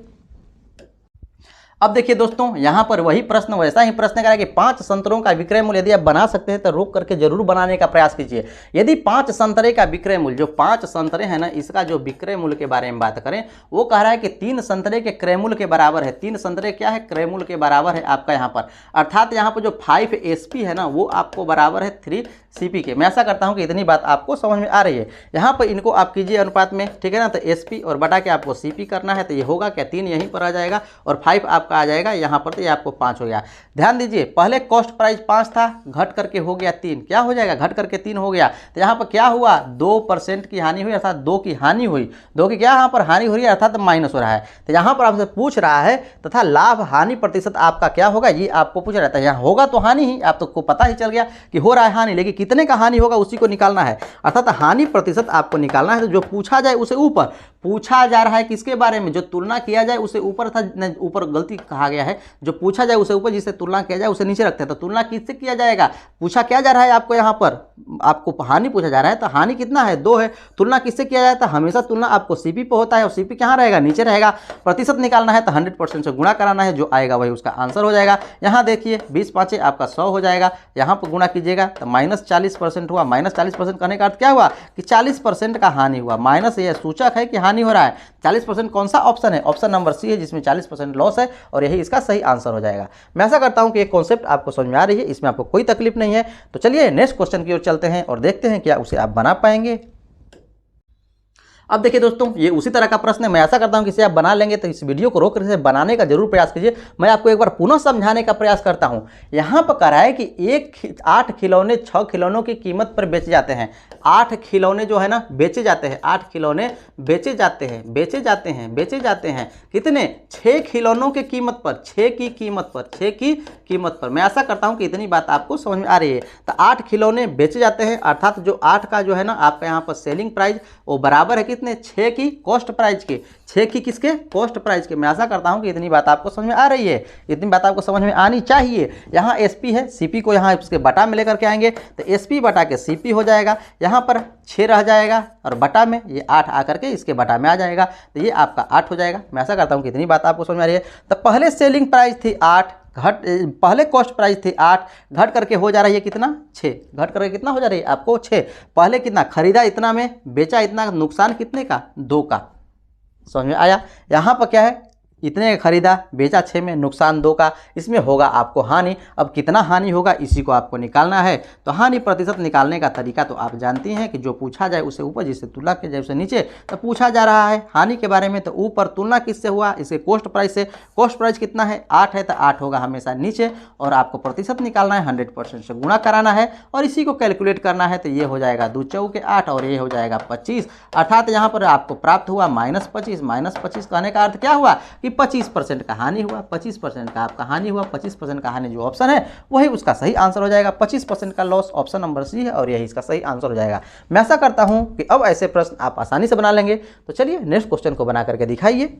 अब देखिए दोस्तों, यहाँ पर वही प्रश्न, वैसा ही प्रश्न करा कि 5 संतरों का विक्रय मूल्य यदि आप बना सकते हैं तो रोक करके जरूर बनाने का प्रयास कीजिए। यदि 5 संतरे का विक्रय मूल्य, जो 5 संतरे हैं ना, इसका जो विक्रय मूल्य के बारे में बात करें, वो कह रहा है कि 3 संतरे के क्रय मूल्य के बराबर है। 3 संतरे क्या है, क्रय मूल्य के बराबर है आपका यहाँ पर, अर्थात यहाँ पर जो 5 SP है ना, वो आपको बराबर है 3 CP के। मैं ऐसा करता हूँ कि इतनी बात आपको समझ में आ रही है। यहाँ पर इनको आप कीजिए अनुपात में, ठीक है ना। तो SP और बटा के आपको CP करना है, तो ये होगा क्या, 3 यहीं पर आ जाएगा और 5 आपका आ जाएगा यहाँ पर, तो ये आपको 5 हो गया। ध्यान दीजिए, पहले कॉस्ट प्राइस 5 था, घट करके हो गया 3, क्या हो जाएगा, घट करके 3 हो गया। तो यहाँ पर क्या हुआ, 2% की हानि हुई, अर्थात 2 की हानि हुई। 2 की क्या यहाँ पर हानि हो रही है, अर्थात माइनस हो रहा है। तो यहाँ पर आपसे पूछ रहा है तथा लाभ हानि प्रतिशत आपका क्या होगा, ये आपको पूछ रहा था। यहाँ होगा तो हानि ही, आप तो पता ही चल गया कि हो रहा है हानि, लेकिन कितने का हानि होगा उसी को निकालना है, अर्थात हानि प्रतिशत आपको निकालना है। तो जो पूछा जाए उसे ऊपर, पूछा जा रहा है किसके बारे में, जो तुलना किया जाए उसे ऊपर था, ऊपर गलती कहा गया है, जो पूछा जाए उसे ऊपर, जिससे तुलना किया जाए उसे नीचे रखते हैं। तो तुलना किससे किया जाएगा, पूछा क्या जा रहा है आपको, यहाँ पर आपको हानि पूछा जा रहा है, तो हानि कितना है, 2 है। तुलना किससे किया जाए, तो हमेशा तुलना आपको CP पे होता है, और CP कहाँ रहेगा, नीचे रहेगा। प्रतिशत निकालना है तो 100% से गुणा कराना है, जो आएगा वही उसका आंसर हो जाएगा। यहाँ देखिए 20 5 आपका 100 हो जाएगा, यहाँ पर गुणा कीजिएगा तो -40% हुआ। -40% करने का अर्थ क्या हुआ कि 40% का हानि हुआ। माइनस ये सूचक है कि हानि हो रहा है। 40% कौन सा ऑप्शन है, ऑप्शन नंबर C है, जिसमें 40% लॉस है, और यही इसका सही आंसर हो जाएगा। मैं ऐसा करता हूं कि ये कॉन्सेप्ट आपको समझ में आ रही है, इसमें आपको कोई तकलीफ नहीं है। तो चलिए नेक्स्ट क्वेश्चन की ओर चलते हैं और देखते हैं क्या उसे आप बना पाएंगे। अब देखिए दोस्तों, ये उसी तरह का प्रश्न है। मैं ऐसा करता हूं कि इसे आप बना लेंगे तो इस वीडियो को रोक कर इसे बनाने का जरूर प्रयास कीजिए। मैं आपको एक बार पुनः समझाने का प्रयास करता हूं। यहां पर कह रहा है कि 8 खिलौने 6 खिलौनों की कीमत पर बेचे जाते हैं। 8 खिलौने जो है ना बेचे जाते हैं, 8 खिलौने बेचे जाते हैं कितने? 6 खिलौनों की कीमत पर, 6 की कीमत पर। मैं ऐसा करता हूं कि इतनी बात आपको समझ में आ रही है। तो 8 खिलौने बेचे जाते हैं, अर्थात जो 8 का जो है ना आपका यहाँ पर सेलिंग प्राइस वो बराबर है कितने? 6 की कॉस्ट प्राइस के। 6 की किसके? कॉस्ट प्राइस के। मैं ऐसा करता हूं कि इतनी बात आपको समझ में आ रही है, इतनी बात आपको समझ में आनी चाहिए। यहाँ एसपी है, सीपी को यहाँ इसके बटा में लेकर के आएंगे तो एसपी बटा के सीपी हो जाएगा। यहाँ पर 6 रह जाएगा और बटा में ये 8 आकर के इसके बटा में आ जाएगा, तो ये आपका 8 हो जाएगा। मैं ऐसा करता हूँ कि इतनी बात आपको समझ में आ रही है। तो पहले सेलिंग प्राइस थी 8, पहले कॉस्ट प्राइस थी 8, घट करके हो जा रही है कितना? 6। घट करके कितना हो जा रही है आपको? 6। पहले कितना खरीदा इतना में, बेचा इतना, नुकसान कितने का? 2 का। समझ में आया? यहाँ पर क्या है? इतने खरीदा, बेचा 6 में, नुकसान 2 का। इसमें होगा आपको हानि। अब कितना हानि होगा इसी को आपको निकालना है। तो हानि प्रतिशत निकालने का तरीका तो आप जानती हैं कि जो पूछा जाए उसे ऊपर, जिससे तुलना किया जाए उसे नीचे। तो पूछा जा रहा है हानि के बारे में, तो ऊपर तुलना किससे हुआ? इसके कॉस्ट प्राइस से। कॉस्ट प्राइस कितना है? 8 है, तो 8 होगा हमेशा नीचे। और आपको प्रतिशत निकालना है, 100% से गुणा कराना है और इसी को कैलकुलेट करना है। तो ये हो जाएगा 2 चौके 8 और ये हो जाएगा 25। अर्थात यहाँ पर आपको प्राप्त हुआ -25। -25 कहने का अर्थ क्या हुआ कि 25% का हानि हुआ। 25% का आपका हानि हुआ। 25% का हानि जो ऑप्शन है वही उसका सही आंसर हो जाएगा। 25% का लॉस ऑप्शन नंबर सी है और यही इसका सही आंसर हो जाएगा। मैं ऐसा करता हूं कि अब ऐसे प्रश्न आप आसानी से बना लेंगे। तो चलिए नेक्स्ट क्वेश्चन को बना करके दिखाइए।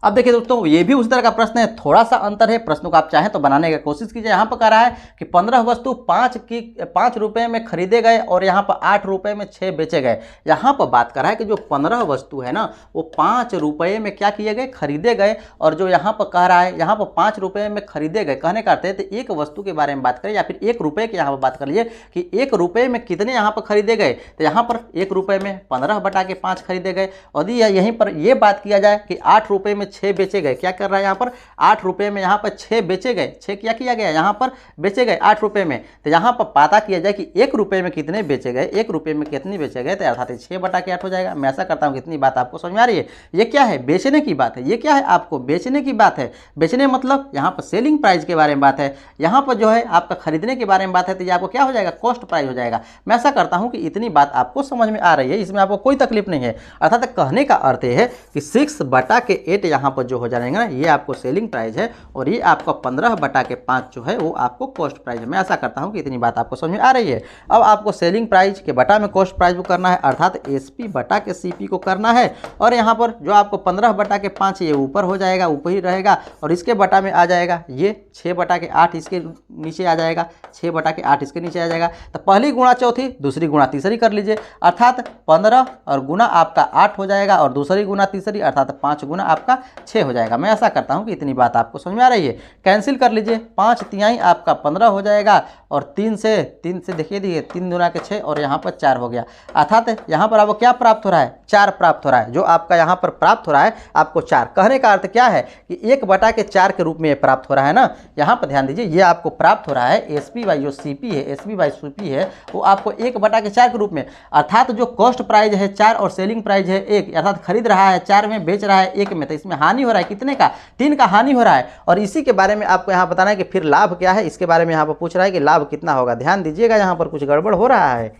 अब देखिए दोस्तों, ये भी उस तरह का प्रश्न है, थोड़ा सा अंतर है। प्रश्न को आप चाहें तो बनाने की कोशिश कीजिए। यहाँ पर कह रहा है कि 15 वस्तु 5 रुपए में खरीदे गए और यहाँ पर 8 रुपए में 6 बेचे गए। यहाँ पर बात कर रहा है कि जो 15 वस्तु है ना वो 5 रुपए में क्या किए गए? खरीदे गए। और जो यहाँ पर कह रहा है यहाँ पर 5 रुपए में खरीदे गए, कहने का अर्थ है तो एक वस्तु के बारे में बात करें या फिर 1 रुपए की यहाँ पर बात कर लीजिए कि 1 रुपए में कितने यहाँ पर खरीदे गए। तो यहाँ पर 1 रुपए में 15 बटा के 5 खरीदे गए। और यहीं पर यह बात किया जाए कि 8 रुपए में 6 बेचे गए। क्या कर रहा है यहाँ पर? 8 रुपए में यहाँ पर 6 बेचे गए। 6 क्या किया गया? यहाँ पर बेचे गए 8 रुपए में। तो यहाँ पर पता किया जाए कि 1 रुपए में कितने बेचे गए, 1 रुपए में कितने बेचे गए, तो अर्थात 6 बटा के 8 हो जाएगा। मैं ऐसा करता हूँ कितनी बात आपको समझ में आ रही है। ये क्या है? बेचने की बात है। ये क्या है? आपको बेचने की बात है। बेचने मतलब यहाँ पर सेलिंग प्राइस के बारे में बात है। यहाँ पर जो है आपका खरीदने के बारे में बात है, तो ये आपको क्या हो जाएगा? कॉस्ट प्राइस हो जाएगा। मैं ऐसा करता हूँ कि इतनी बात आपको समझ में आ रही है, इसमें आपको कोई तकलीफ नहीं है। अर्थात कहने का अर्थ है कि 6 बटा के 8 यहाँ पर जो हो जाएगा ना, ये आपको सेलिंग प्राइस है और ये आपका 15 बटा के 5 जो है वो आपको कॉस्ट प्राइस है। मैं ऐसा करता हूँ कि इतनी बात आपको समझ में आ रही है। अब आपको सेलिंग प्राइस के बटा में कॉस्ट प्राइस को करना है, अर्थात एसपी बटा के सीपी को करना है। और यहाँ पर जो आपको 15 बटा के 5 ये ऊपर हो जाएगा, ऊपर ही रहेगा और इसके बटा में आ जाएगा ये 6 बटा के 8 इसके नीचे आ जाएगा, 6 बटा के 8 इसके नीचे आ जाएगा। तो पहली गुणा चौथी, दूसरी गुणा तीसरी कर लीजिए, अर्थात 15 और गुना आपका 8 हो जाएगा और दूसरी गुना तीसरी अर्थात 5 गुना आपका 6 हो जाएगा। मैं ऐसा करता हूं कि इतनी बात आपको समझ में आ रही है। कैंसिल कर लीजिए, 5 तिहाई आपका 15 हो जाएगा और 3 से देखिए 3 गुना के 6 और यहाँ पर 4 हो गया। अर्थात यहाँ पर आपको क्या प्राप्त हो रहा है? 4 प्राप्त हो रहा है। जो आपका यहाँ पर प्राप्त हो रहा है आपको 4, कहने का अर्थ क्या है कि 1 बटा के 4 के रूप में ये प्राप्त हो रहा है ना। यहाँ पर ध्यान दीजिए, ये आपको प्राप्त हो रहा है एसपी बाई जो सीपी है, एसपी बाई सीपी है वो आपको 1 बटा के 4 के रूप में। अर्थात जो कॉस्ट प्राइस है 4 और सेलिंग प्राइस है 1, अर्थात खरीद रहा है 4 में, बेच रहा है 1 में, तो इसमें हानि हो रहा है कितने का? 3 का हानि हो रहा है। और इसी के बारे में आपको यहाँ बताना है कि फिर लाभ क्या है, इसके बारे में यहाँ पर पूछ रहा है कि लाभ कितना होगा। ध्यान दीजिएगा, यहाँ पर कुछ गड़बड़ हो रहा है,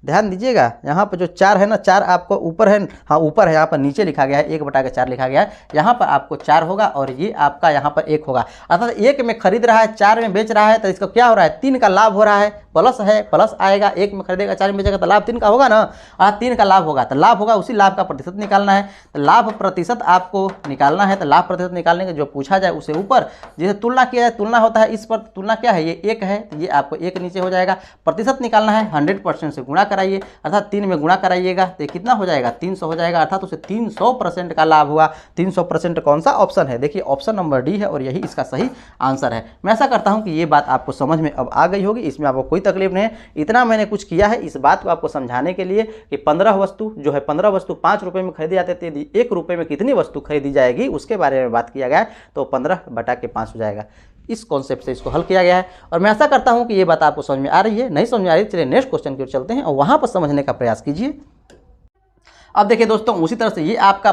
ध्यान दीजिएगा। यहाँ पर जो 4 है ना, 4 आपको ऊपर है, हाँ ऊपर है, यहाँ पर नीचे लिखा गया है 1 बटा के 4 लिखा गया है। यहाँ पर आपको 4 होगा और ये आपका यहाँ पर 1 होगा। अर्थात 1 में खरीद रहा है 4 में बेच रहा है, तो इसका क्या हो रहा है? 3 का लाभ हो रहा है, प्लस है, प्लस आएगा। 1 में खरीदेगा 4 में बेचेगा तो लाभ 3 का होगा ना। 3 का लाभ होगा तो लाभ होगा, उसी लाभ का प्रतिशत निकालना है। तो लाभ प्रतिशत आपको निकालना है। तो लाभ प्रतिशत निकालने के जो पूछा जाए उसे ऊपर, जैसे तुलना किया जाए, तुलना होता है इस पर, तुलना क्या है? ये 1 है तो ये आपको 1 नीचे हो जाएगा। प्रतिशत निकालना है, 100% से गुणा कराइए, अर्थात 3 में गुणा कराइएगा तो कितना हो जाएगा? 300 हो जाएगा। अर्थात उसे 300% का लाभ हुआ। 300% कौन सा ऑप्शन है? देखिए ऑप्शन नंबर डी है और यही इसका सही आंसर है। मैं ऐसा करता हूं कि ये बात आपको समझ में अब आ गई होगी, इसमें आपको कोई तकलीफ नहीं है। इतना मैंने कुछ किया है इस बात को आपको समझाने के लिए कि 15 वस्तु जो है 15 वस्तु 5 रुपए में खरीदी जाते थे, 1 रुपए में कितनी वस्तु खरीदी जाएगी उसके बारे में बात किया गया है। तो 15 बटा के 5 हो जाएगा। इस कॉन्सेप्ट से इसको हल किया गया है और मैं ऐसा करता हूं कि ये बात आपको समझ में आ रही है। नहीं समझ में आ रही, चलिए नेक्स्ट क्वेश्चन की ओर चलते हैं और वहां पर समझने का प्रयास कीजिए। अब देखिए दोस्तों, उसी तरह से ये आपका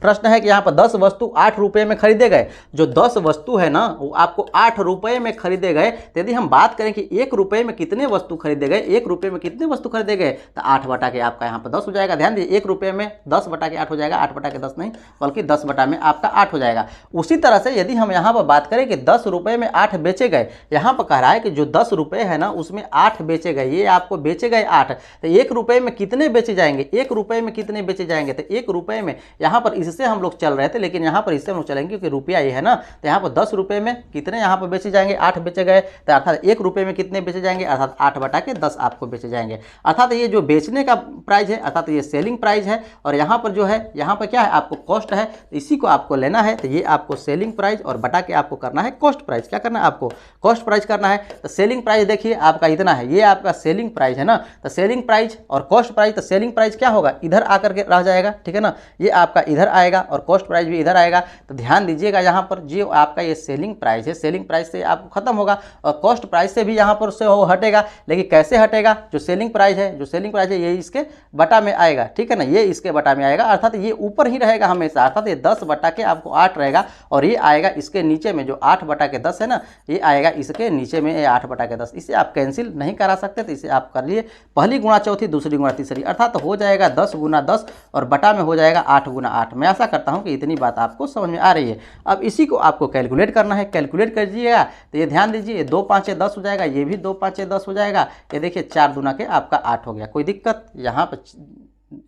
प्रश्न है कि यहाँ पर 10 वस्तु 8 रुपये में खरीदे गए। जो 10 वस्तु है ना वो आपको 8 रुपये में खरीदे गए। तो यदि हम बात करें कि 1 रुपये में कितने वस्तु खरीदे गए, 1 रुपये में कितने वस्तु खरीदे गए, तो 8 बटा के आपका यहाँ पर 10 हो जाएगा। ध्यान दीजिए, 1 रुपये में 10 बटा के 8 हो जाएगा, 8 बटा के 10 नहीं बल्कि 10 बटा में आपका 8 हो जाएगा। उसी तरह से यदि हम यहाँ पर बात करें कि 10 रुपये में 8 बेचे गए, यहाँ पर कह रहा है कि जो 10 रुपये है ना उसमें 8 बेचे गए, ये आपको बेचे गए 8, तो 1 रुपये में कितने बेचे जाएंगे, 1 रुपये में कितने बेचे जाएंगे, तो 1 रुपये में यहाँ पर इससे हम लोग चल रहे थे, लेकिन यहाँ पर इससे हम लोग चलेंगे क्योंकि रुपया ये है ना। तो यहाँ पर 10 रुपये में कितने यहाँ पर बेचे जाएंगे, 8 बेचे गए, तो अर्थात 1 रुपये में कितने बेचे जाएंगे, अर्थात 8 बटा के 10 आपको बेचे जाएंगे। अर्थात ये जो बेचने का प्राइस है, अर्थात ये सेलिंग प्राइस है, और यहाँ पर जो है यहाँ पर क्या है आपको कॉस्ट है, इसी को आपको लेना है। तो ये आपको सेलिंग प्राइस और बटा के आपको करना है कॉस्ट प्राइस। क्या करना है आपको, कॉस्ट प्राइस करना है। तो सेलिंग प्राइस देखिए आपका इतना है, ये आपका सेलिंग प्राइस है ना। तो सेलिंग प्राइस और कॉस्ट प्राइस, तो सेलिंग प्राइस क्या होगा, इधर आकर के रह जाएगा, ठीक है ना, ये आपका इधर आएगा और कॉस्ट प्राइस भी इधर आएगा। तो ध्यान दीजिएगा यहाँ पर जो आपका ये सेलिंग प्राइस है, सेलिंग प्राइस से आपको खत्म होगा और कॉस्ट प्राइस से भी यहाँ पर से वो हटेगा। लेकिन कैसे हटेगा, जो सेलिंग प्राइस है, जो सेलिंग प्राइस है ये इसके बटा में आएगा, ठीक है ना, ये इसके बटा में आएगा, अर्थात ये ऊपर ही रहेगा हमेशा, अर्थात ये 10 बटा के आपको 8 रहेगा और ये आएगा इसके नीचे में, जो 8 बटा के 10 है ना, ये आएगा इसके नीचे में, ये 8 बटा के 10। इसे आप कैंसिल नहीं करा सकते, तो इसे आप कर लिए पहली गुणा चौथी, दूसरी गुणा तीसरी, अर्थात हो जाएगा 10 गुना 10 और बटा में हो जाएगा 8 गुना 8। मैं आशा करता हूँ कि इतनी बात आपको समझ में आ रही है। अब इसी को आपको कैलकुलेट करना है, कैलकुलेट कर दीजिएगा। तो ये ध्यान दीजिए, 2 5 10 हो जाएगा, ये भी 2 5 10 हो जाएगा। ये देखिए 4 दूना के आपका 8 हो गया, कोई दिक्कत, यहाँ पर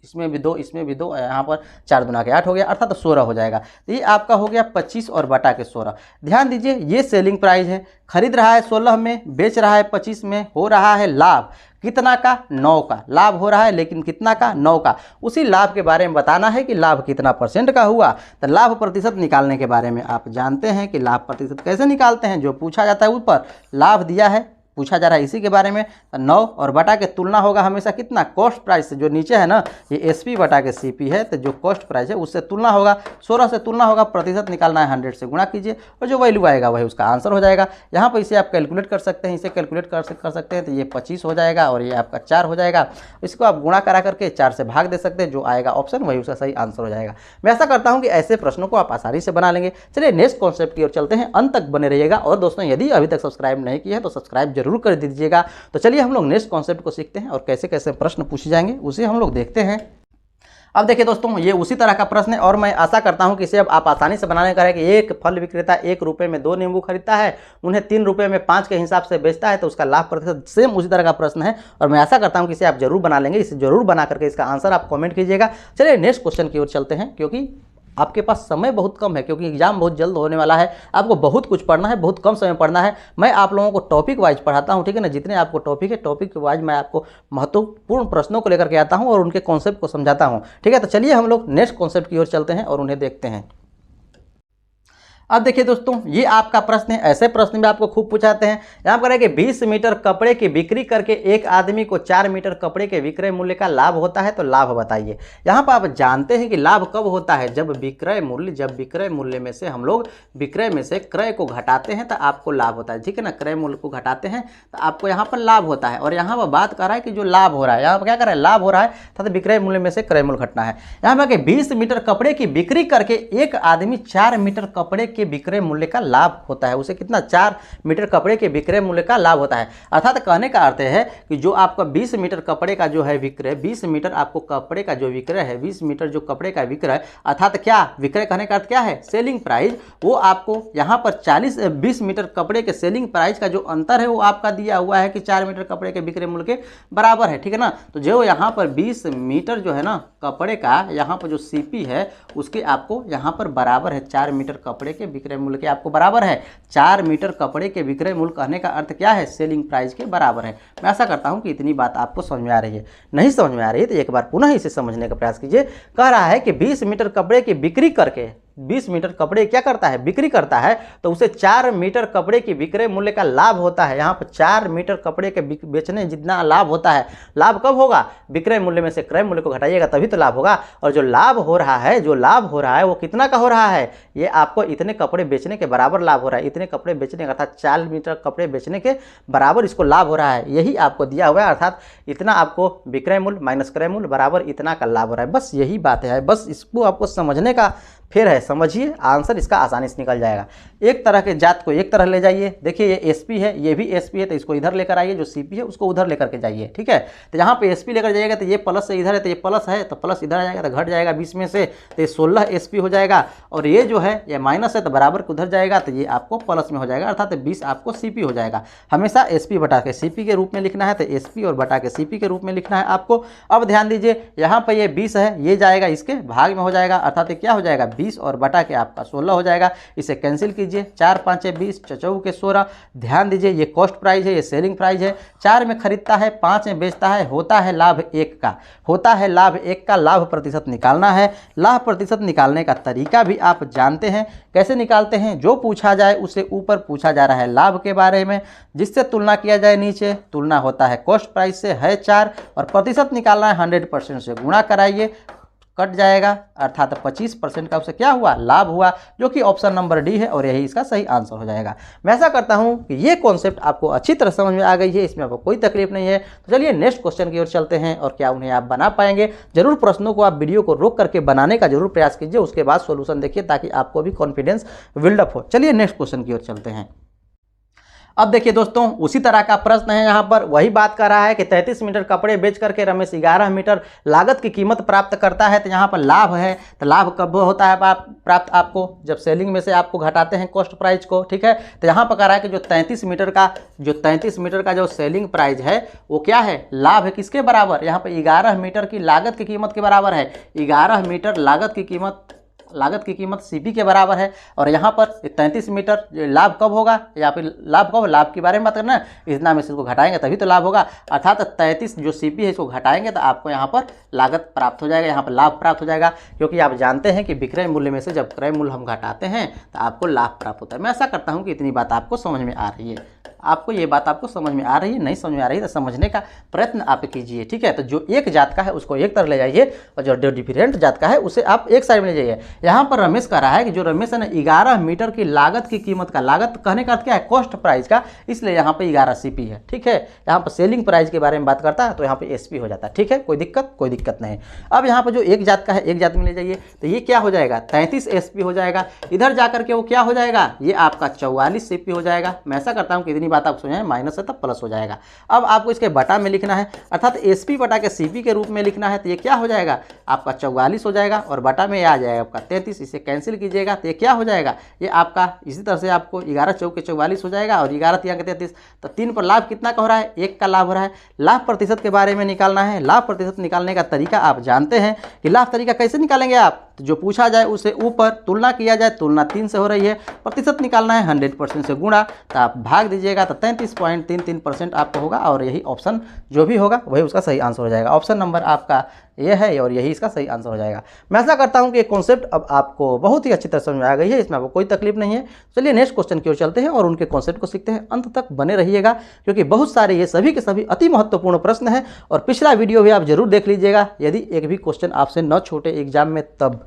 इसमें भी 2 इसमें भी 2, यहाँ पर 4 दूना के 8 हो गया, अर्थात तो 16 हो जाएगा। तो ये आपका हो गया 25 और बटा के 16। ध्यान दीजिए, ये सेलिंग प्राइस है, खरीद रहा है 16 में, बेच रहा है 25 में, हो रहा है लाभ कितना का, 9 का लाभ हो रहा है, लेकिन कितना का, 9 का। उसी लाभ के बारे में बताना है कि लाभ कितना % का हुआ। तो लाभ प्रतिशत निकालने के बारे में आप जानते हैं कि लाभ प्रतिशत कैसे निकालते हैं, जो पूछा जाता है ऊपर लाभ दिया है, पूछा जा रहा है इसी के बारे में। तो 9 और बटा के तुलना होगा हमेशा कितना, कॉस्ट प्राइस से, जो नीचे है ना ये एसपी बटा के सीपी है, तो जो कॉस्ट प्राइस है उससे तुलना होगा, 16 से तुलना होगा, प्रतिशत निकालना है 100 से गुणा कीजिए और जो वैल्यू आएगा वही उसका आंसर हो जाएगा। यहाँ पर इसे आप कैलकुलेट कर सकते हैं, इसे कैलकुलेट कर सकते हैं। तो ये 25 हो जाएगा और ये आपका 4 हो जाएगा। इसको आप गुणा करा करके 4 से भाग दे सकते हैं, जो आएगा ऑप्शन वही उसका सही आंसर हो जाएगा। मैं ऐसा करता हूँ कि ऐसे प्रश्नों को आप आसानी से बना लेंगे। चलिए नेक्स्ट कॉन्सेप्ट की ओर चलते हैं, अंत तक बने रहिएगा। और दोस्तों यदि अभी तक सब्सक्राइब नहीं किया है तो सब्सक्राइब जरूर कर दीजिएगा। तो चलिए हम लोग नेक्स्ट कॉन्सेप्ट को सीखते हैं और कैसे कैसे प्रश्न पूछे जाएंगे उसे हम लोग देखते हैं। अब देखिए दोस्तों, ये उसी तरह का प्रश्न है और मैं आशा करता हूं कि इसे अब आप आसानी से बनाने का है कि एक फल विक्रेता 1 रुपये में 2 नींबू खरीदता है, उन्हें 3 रुपये में 5 के हिसाब से बेचता है, तो उसका लाभ प्रतिशत सेम उसी तरह का प्रश्न है और मैं आशा करता हूं कि इसे आप जरूर बना लेंगे। इसे जरूर बना करके इसका आंसर आप कॉमेंट कीजिएगा। चलिए नेक्स्ट क्वेश्चन की ओर चलते हैं, क्योंकि आपके पास समय बहुत कम है, क्योंकि एग्जाम बहुत जल्द होने वाला है, आपको बहुत कुछ पढ़ना है, बहुत कम समय पढ़ना है। मैं आप लोगों को टॉपिक वाइज पढ़ाता हूं, ठीक है ना, जितने आपको टॉपिक है टॉपिक वाइज मैं आपको महत्वपूर्ण प्रश्नों को लेकर के आता हूं और उनके कॉन्सेप्ट को समझाता हूं, ठीक है। तो चलिए हम लोग नेक्स्ट कॉन्सेप्ट की ओर चलते हैं और उन्हें देखते हैं। अब देखिए दोस्तों, ये आपका प्रश्न है, ऐसे प्रश्न भी आपको खूब पूछाते हैं। यहाँ पर है कि 20 मीटर कपड़े की बिक्री करके एक आदमी को 4 मीटर कपड़े के विक्रय मूल्य का लाभ होता है, तो लाभ बताइए। यहाँ पर आप जानते हैं कि लाभ कब होता है, जब विक्रय मूल्य में से हम लोग विक्रय में से क्रय को घटाते हैं तो आपको लाभ होता है, ठीक है ना। क्रय मूल्य को घटाते हैं तो आपको यहाँ पर लाभ होता है। और यहाँ पर बात कर रहा है कि जो लाभ हो रहा है, यहाँ पर क्या कर रहा है, लाभ हो रहा है तथा विक्रय मूल्य में से क्रय मूल्य घटना है। यहाँ पर 20 मीटर कपड़े की बिक्री करके एक आदमी 4 मीटर कपड़े के विक्रय मूल्य का लाभ होता है, उसे कितना, 4 मीटर कपड़े के विक्रय मूल्य का लाभ होता है। अर्थात कहने का अर्थ है कि जो आपका 20 मीटर कपड़े का जो है विक्रय, 20 मीटर आपको कपड़े का जो विक्रय है, 20 मीटर जो कपड़े का विक्रय, अर्थात क्या विक्रय कहने का अर्थ क्या है, सेलिंग प्राइस, वो आपको यहाँ पर 20 मीटर कपड़े के सेलिंग प्राइस का जो अंतर है वो आपका दिया हुआ है कि 4 मीटर कपड़े के विक्रय मूल्य के बराबर है, ठीक है ना। तो जो यहाँ पर 20 मीटर जो है ना कपड़े का, यहाँ पर जो सीपी है उसके आपको यहाँ पर बराबर है 4 मीटर कपड़े के विक्रय मूल्य के आपको बराबर है। 4 मीटर कपड़े के विक्रय मूल्य कहने का अर्थ क्या है, सेलिंग प्राइस के बराबर है। मैं आशा करता हूं कि इतनी बात आपको समझ में आ रही है। नहीं समझ में आ रही है तो एक बार पुनः इसे समझने का प्रयास कीजिए। कह रहा है कि 20 मीटर कपड़े की बिक्री करके 20 मीटर कपड़े क्या करता है, बिक्री करता है, तो उसे 4 मीटर कपड़े की विक्रय मूल्य का लाभ होता है। यहाँ पर 4 मीटर कपड़े के बेचने जितना लाभ होता है, लाभ कब होगा, विक्रय मूल्य में से क्रय मूल्य को घटाइएगा तभी तो लाभ होगा। और जो लाभ हो रहा है वो कितना का हो रहा है, ये आपको इतने कपड़े बेचने के बराबर लाभ हो रहा है, इतने कपड़े बेचने का, अर्थात 4 मीटर कपड़े बेचने के बराबर इसको लाभ हो रहा है, यही आपको दिया हुआ है। अर्थात इतना आपको विक्रय मूल्य माइनस क्रय मूल्य बराबर इतना का लाभ हो रहा है। बस यही बात है, बस इसको आपको समझने का फिर है, समझिए आंसर इसका आसानी से निकल जाएगा। एक तरह के जात को एक तरह ले जाइए, देखिए ये एसपी है, ये भी एसपी है, तो इसको इधर लेकर आइए, जो सीपी है उसको उधर लेकर के जाइए, ठीक है। तो यहाँ पे एसपी लेकर जाइएगा तो ये प्लस से इधर है, तो ये प्लस है तो प्लस इधर आ जाएगा, तो घट जाएगा 20 में से, तो ये 16 एसपी हो जाएगा। और ये जो है ये माइनस है तो बराबर उधर जाएगा, तो ये आपको प्लस में हो जाएगा, अर्थात 20 आपको सीपी हो जाएगा। हमेशा एसपी बटा के सीपी के रूप में लिखना है, तो एसपी और बटा के सीपी के रूप में लिखना है आपको। अब ध्यान दीजिए यहाँ पर ये 20 है, ये जाएगा इसके भाग में हो जाएगा, अर्थात ये क्या हो जाएगा 20 और बटा के आपका 16 हो जाएगा। इसे कैंसिल कीजिए, 4 5 20, 4 के 16। ध्यान दीजिए ये कॉस्ट प्राइस है, ये सेलिंग प्राइस है। 4 में खरीदता है, 5 में बेचता है, होता है लाभ 1 का, होता है लाभ 1 का। लाभ प्रतिशत निकालना है, लाभ प्रतिशत निकालने का तरीका भी आप जानते हैं, कैसे निकालते हैं। जो पूछा जाए उसे ऊपर पूछा जा रहा है लाभ के बारे में, जिससे तुलना किया जाए नीचे, तुलना होता है कॉस्ट प्राइस से है 4, और प्रतिशत निकालना है 100% से गुणा कराइए, कट जाएगा, अर्थात 25% का उससे क्या हुआ, लाभ हुआ, जो कि ऑप्शन नंबर डी है, और यही इसका सही आंसर हो जाएगा। मैं ऐसा करता हूं कि ये कॉन्सेप्ट आपको अच्छी तरह समझ में आ गई है, इसमें आपको कोई तकलीफ नहीं है। तो चलिए नेक्स्ट क्वेश्चन की ओर चलते हैं, और क्या उन्हें आप बना पाएंगे। जरूर प्रश्नों को आप वीडियो को रोक करके बनाने का जरूर प्रयास कीजिए, उसके बाद सोल्यूशन देखिए, ताकि आपको भी कॉन्फिडेंस बिल्डअप हो। चलिए नेक्स्ट क्वेश्चन की ओर चलते हैं। अब देखिए दोस्तों, उसी तरह का प्रश्न है, यहाँ पर वही बात कर रहा है कि 33 मीटर कपड़े बेच करके रमेश 11 मीटर लागत की कीमत प्राप्त करता है। तो यहाँ पर लाभ है, तो लाभ कब होता है प्राप्त आपको, जब सेलिंग में से आपको घटाते हैं कॉस्ट प्राइस को, ठीक है। तो यहाँ पर कह रहा है कि जो 33 मीटर का जो सेलिंग प्राइस है वो क्या है, लाभ है किसके बराबर, यहाँ पर 11 मीटर की लागत की कीमत के बराबर है। 11 मीटर लागत की कीमत सीपी के बराबर है। और यहाँ पर 33 मीटर लाभ कब होगा, यहाँ पे लाभ कब, लाभ के बारे में बात करना है, इतना में से इसको घटाएंगे तभी तो लाभ होगा, अर्थात 33 जो सीपी है इसको घटाएंगे तो आपको यहाँ पर लागत प्राप्त हो जाएगा, यहाँ पर लाभ प्राप्त हो जाएगा। क्योंकि आप जानते हैं कि विक्रय मूल्य में से जब क्रय मूल्य हम घटाते हैं तो आपको लाभ प्राप्त होता है। मैं ऐसा करता हूँ कि इतनी बात आपको समझ में आ रही है, आपको ये बात आपको समझ में आ रही है, नहीं समझ में आ रही है तो समझने का प्रयत्न आप कीजिए, ठीक है। तो जो एक जात का है उसको एक तरह ले जाइए, और जो डिफरेंट जात का है उसे आप एक साइड में ले जाइए। यहाँ पर रमेश कह रहा है कि जो रमेश है ना 11 मीटर की लागत की कीमत का, लागत कहने का अर्थ क्या है, कॉस्ट प्राइस का, इसलिए यहाँ पे 11 सीपी है, ठीक है। यहाँ पर सेलिंग प्राइस के बारे में बात करता है तो यहाँ पे एसपी हो जाता है, ठीक है, कोई दिक्कत नहीं। अब यहाँ पर जो एक जात का है एक जात में ले जाइए, तो ये क्या हो जाएगा 33 एसपी हो जाएगा, इधर जाकर के वो क्या हो जाएगा, ये आपका 44 सीपी हो जाएगा। मैं ऐसा करता हूँ कि इतनी बात आप समझें, माइनस है तब प्लस हो जाएगा। अब आपको इसके बटा में लिखना है, अर्थात एसपी बटा के सीपी के रूप में लिखना है, तो ये क्या हो जाएगा आपका 44 हो जाएगा, और बटा में ये आ जाएगा आपका 33, इसे कैंसिल कीजिएगा तो ये क्या हो जाएगा, ये आपका इसी तरह से आपको 11 चौके 44 हो जाएगा, और 11 तिया के 33, तो 3 पर लाभ कितना का हो रहा है, 1 का लाभ हो रहा है। लाभ प्रतिशत के बारे में निकालना है, लाभ प्रतिशत निकालने का तरीका आप जानते हैं कि लाभ तरीका कैसे निकालेंगे आप, तो जो पूछा जाए उसे ऊपर, तुलना किया जाए, तुलना 3 से हो रही है, प्रतिशत निकालना है 100% से गुणा, तो आप भाग दीजिएगा तो 33.33% आपको होगा, और यही ऑप्शन जो भी होगा वही उसका सही आंसर हो जाएगा। ऑप्शन नंबर आपका ये है, और यही इसका सही आंसर हो जाएगा। मैं ऐसा करता हूं कि ये कॉन्सेप्ट अब आपको बहुत ही अच्छी तरह समझ में आ गई है, इसमें आपको कोई तकलीफ नहीं है। चलिए नेक्स्ट क्वेश्चन की ओर चलते हैं और उनके कॉन्सेप्ट को सीखते हैं। अंत तक बने रहिएगा, क्योंकि बहुत सारे ये सभी के सभी अति महत्वपूर्ण प्रश्न हैं, और पिछला वीडियो भी आप जरूर देख लीजिएगा, यदि एक भी क्वेश्चन आपसे न छूटे एग्जाम में तब।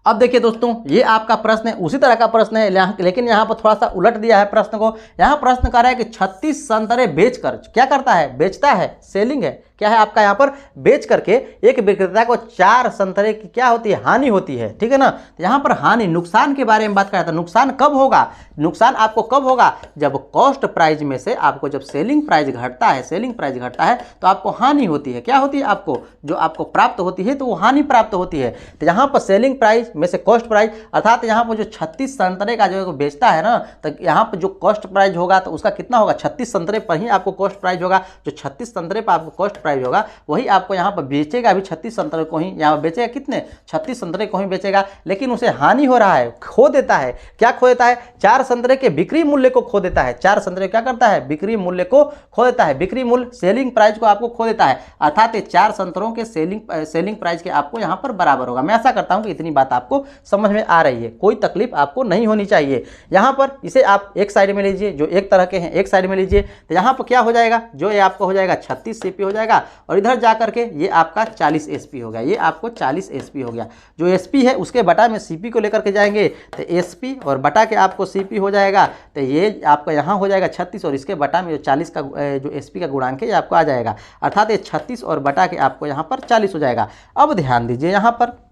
अब देखिए दोस्तों, ये आपका प्रश्न है, उसी तरह का प्रश्न है, लेकिन यहाँ पर थोड़ा सा उलट दिया है प्रश्न को। यहाँ प्रश्न कर रहा है कि 36 संतरे बेचकर क्या करता है, बेचता है, सेलिंग है, क्या है आपका यहाँ पर बेच करके एक विक्रेता को 4 संतरे की क्या होती है, हानि होती है, ठीक है ना। तो यहाँ पर हानि, नुकसान के बारे में बात कर रहा था। नुकसान कब होगा, नुकसान आपको कब होगा, जब कॉस्ट प्राइस में से आपको जब सेलिंग प्राइस घटता है, तो आपको हानि होती है। क्या होती है, आपको जो आपको प्राप्त होती है तो वो हानि प्राप्त होती है। तो यहाँ पर सेलिंग प्राइस में से कॉस्ट प्राइस, अर्थात यहाँ पर जो 36 संतरे का जो बेचता है ना, तो यहाँ पर जो कॉस्ट प्राइस होगा तो उसका कितना होगा, 36 संतरे पर ही आपको कॉस्ट प्राइस होगा। जो 36 संतरे पर आपको कॉस्ट प्राइस होगा वही आपको यहाँ पर बेचेगा अभी 36 संतरे को ही, यहाँ बेचेगा कितने 36 संतरे को ही बेचेगा, लेकिन उसे हानि हो रहा है, खो देता है। क्या खो देता है? 4 संतरे के बिक्री मूल्य को खो देता है। 4 संतरे क्या करता है? बिक्री मूल्य को खो देता है। बिक्री मूल्य सेलिंग प्राइस को आपको खो देता है, अर्थात ये 4 संतरों के सेलिंग प्राइस के आपको यहाँ पर बराबर होगा। मैं ऐसा करता हूँ कि इतनी बात आपको समझ में आ रही है, कोई तकलीफ आपको नहीं होनी चाहिए। यहाँ पर इसे आप एक साइड में लीजिए, जो एक तरह के हैं एक साइड में लीजिए, तो यहाँ पर क्या हो जाएगा? जो ये आपको हो जाएगा 36 सीपी हो जाएगा, और इधर जा करके ये आपका 40 एसपी हो गया। ये आपको 40 एसपी हो गया। जो एसपी है उसके बटा में सीपी को लेकर के जाएंगे तो एसपी और बटा के आपको सीपी हो जाएगा, तो ये आपका यहाँ हो जाएगा 36 और इसके बटा में जो 40 का जो एसपी का गुणांक है ये आपको आ जाएगा, अर्थात ये 36 और बटा के आपको यहाँ पर 40 हो जाएगा। अब ध्यान दीजिए, यहाँ पर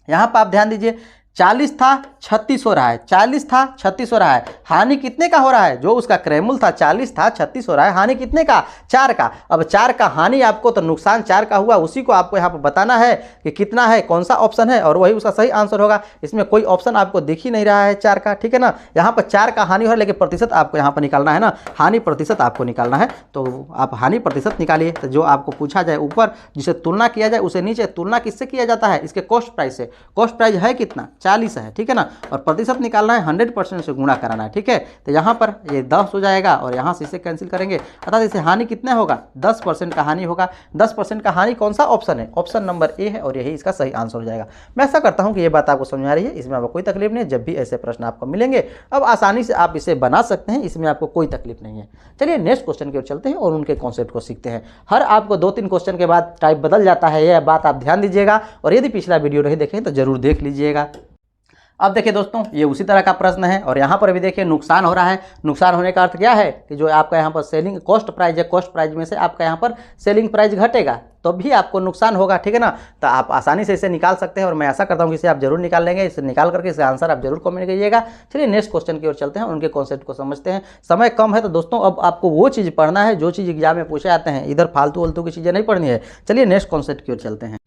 आप ध्यान दीजिए, 40 था 36 हो रहा है, 40 था 36 हो रहा है, हानि कितने का हो रहा है? जो उसका क्रयमूल था 40 था 36 हो रहा है, हानि कितने का? 4 का। अब 4 का हानि आपको तो नुकसान 4 का हुआ, उसी को आपको यहाँ पर बताना है कि कितना है, कौन सा ऑप्शन है, और वही उसका सही आंसर होगा। इसमें कोई ऑप्शन आपको दिख ही नहीं रहा है 4 का, ठीक है ना। यहाँ पर 4 का हानि हो रहा है, लेकिन प्रतिशत आपको यहाँ पर निकालना है ना, हानि प्रतिशत आपको निकालना है, तो आप हानि प्रतिशत निकालिए। तो जो आपको पूछा जाए ऊपर जिसे तुलना किया जाए उसे नीचे, तुलना किससे किया जाता है? इसके कॉस्ट प्राइस से। कॉस्ट प्राइस है कितना? 40 है, ठीक है ना, और प्रतिशत निकालना है 100% से गुणा कराना है, ठीक है। तो यहाँ पर ये 10 हो जाएगा और यहाँ से इसे कैंसिल करेंगे, अर्थात इसे हानि कितना होगा? 10% का हानि होगा। 10% का हानि कौन सा ऑप्शन है? ऑप्शन नंबर ए है, और यही इसका सही आंसर हो जाएगा। मैं ऐसा करता हूँ कि ये बात आपको समझ आ रही है, इसमें आपको कोई तकलीफ नहीं है। जब भी ऐसे प्रश्न आपको मिलेंगे अब आसानी से आप इसे बना सकते हैं, इसमें आपको कोई तकलीफ नहीं है। चलिए नेक्स्ट क्वेश्चन की ओर चलते हैं और उनके कॉन्सेप्ट को सीखते हैं। हर आपको 2-3 क्वेश्चन के बाद टाइप बदल जाता है, यह बात आप ध्यान दीजिएगा, और यदि पिछला वीडियो नहीं देखें तो जरूर देख लीजिएगा। अब देखिए दोस्तों, ये उसी तरह का प्रश्न है, और यहाँ पर भी देखिए नुकसान हो रहा है। नुकसान होने का अर्थ क्या है कि जो आपका यहाँ पर सेलिंग कॉस्ट प्राइस है, कॉस्ट प्राइस में से आपका यहाँ पर सेलिंग प्राइस घटेगा तो भी आपको नुकसान होगा, ठीक है ना। तो आप आसानी से इसे निकाल सकते हैं, और मैं ऐसा करता हूँ कि इसे आप जरूर निकाल लेंगे। इसे निकाल करके इसका आंसर आप जरूर कमेंट करिएगा। चलिए नेक्स्ट क्वेश्चन की ओर चलते हैं, उनके कॉन्सेप्ट को समझते हैं। समय कम है तो दोस्तों अब आपको वो चीज़ पढ़ना है जो चीज़ एग्जाम में पूछे जाते हैं, इधर फालतू वालतू की चीज़ें नहीं पढ़नी है। चलिए नेक्स्ट कॉन्सेप्ट की ओर चलते हैं।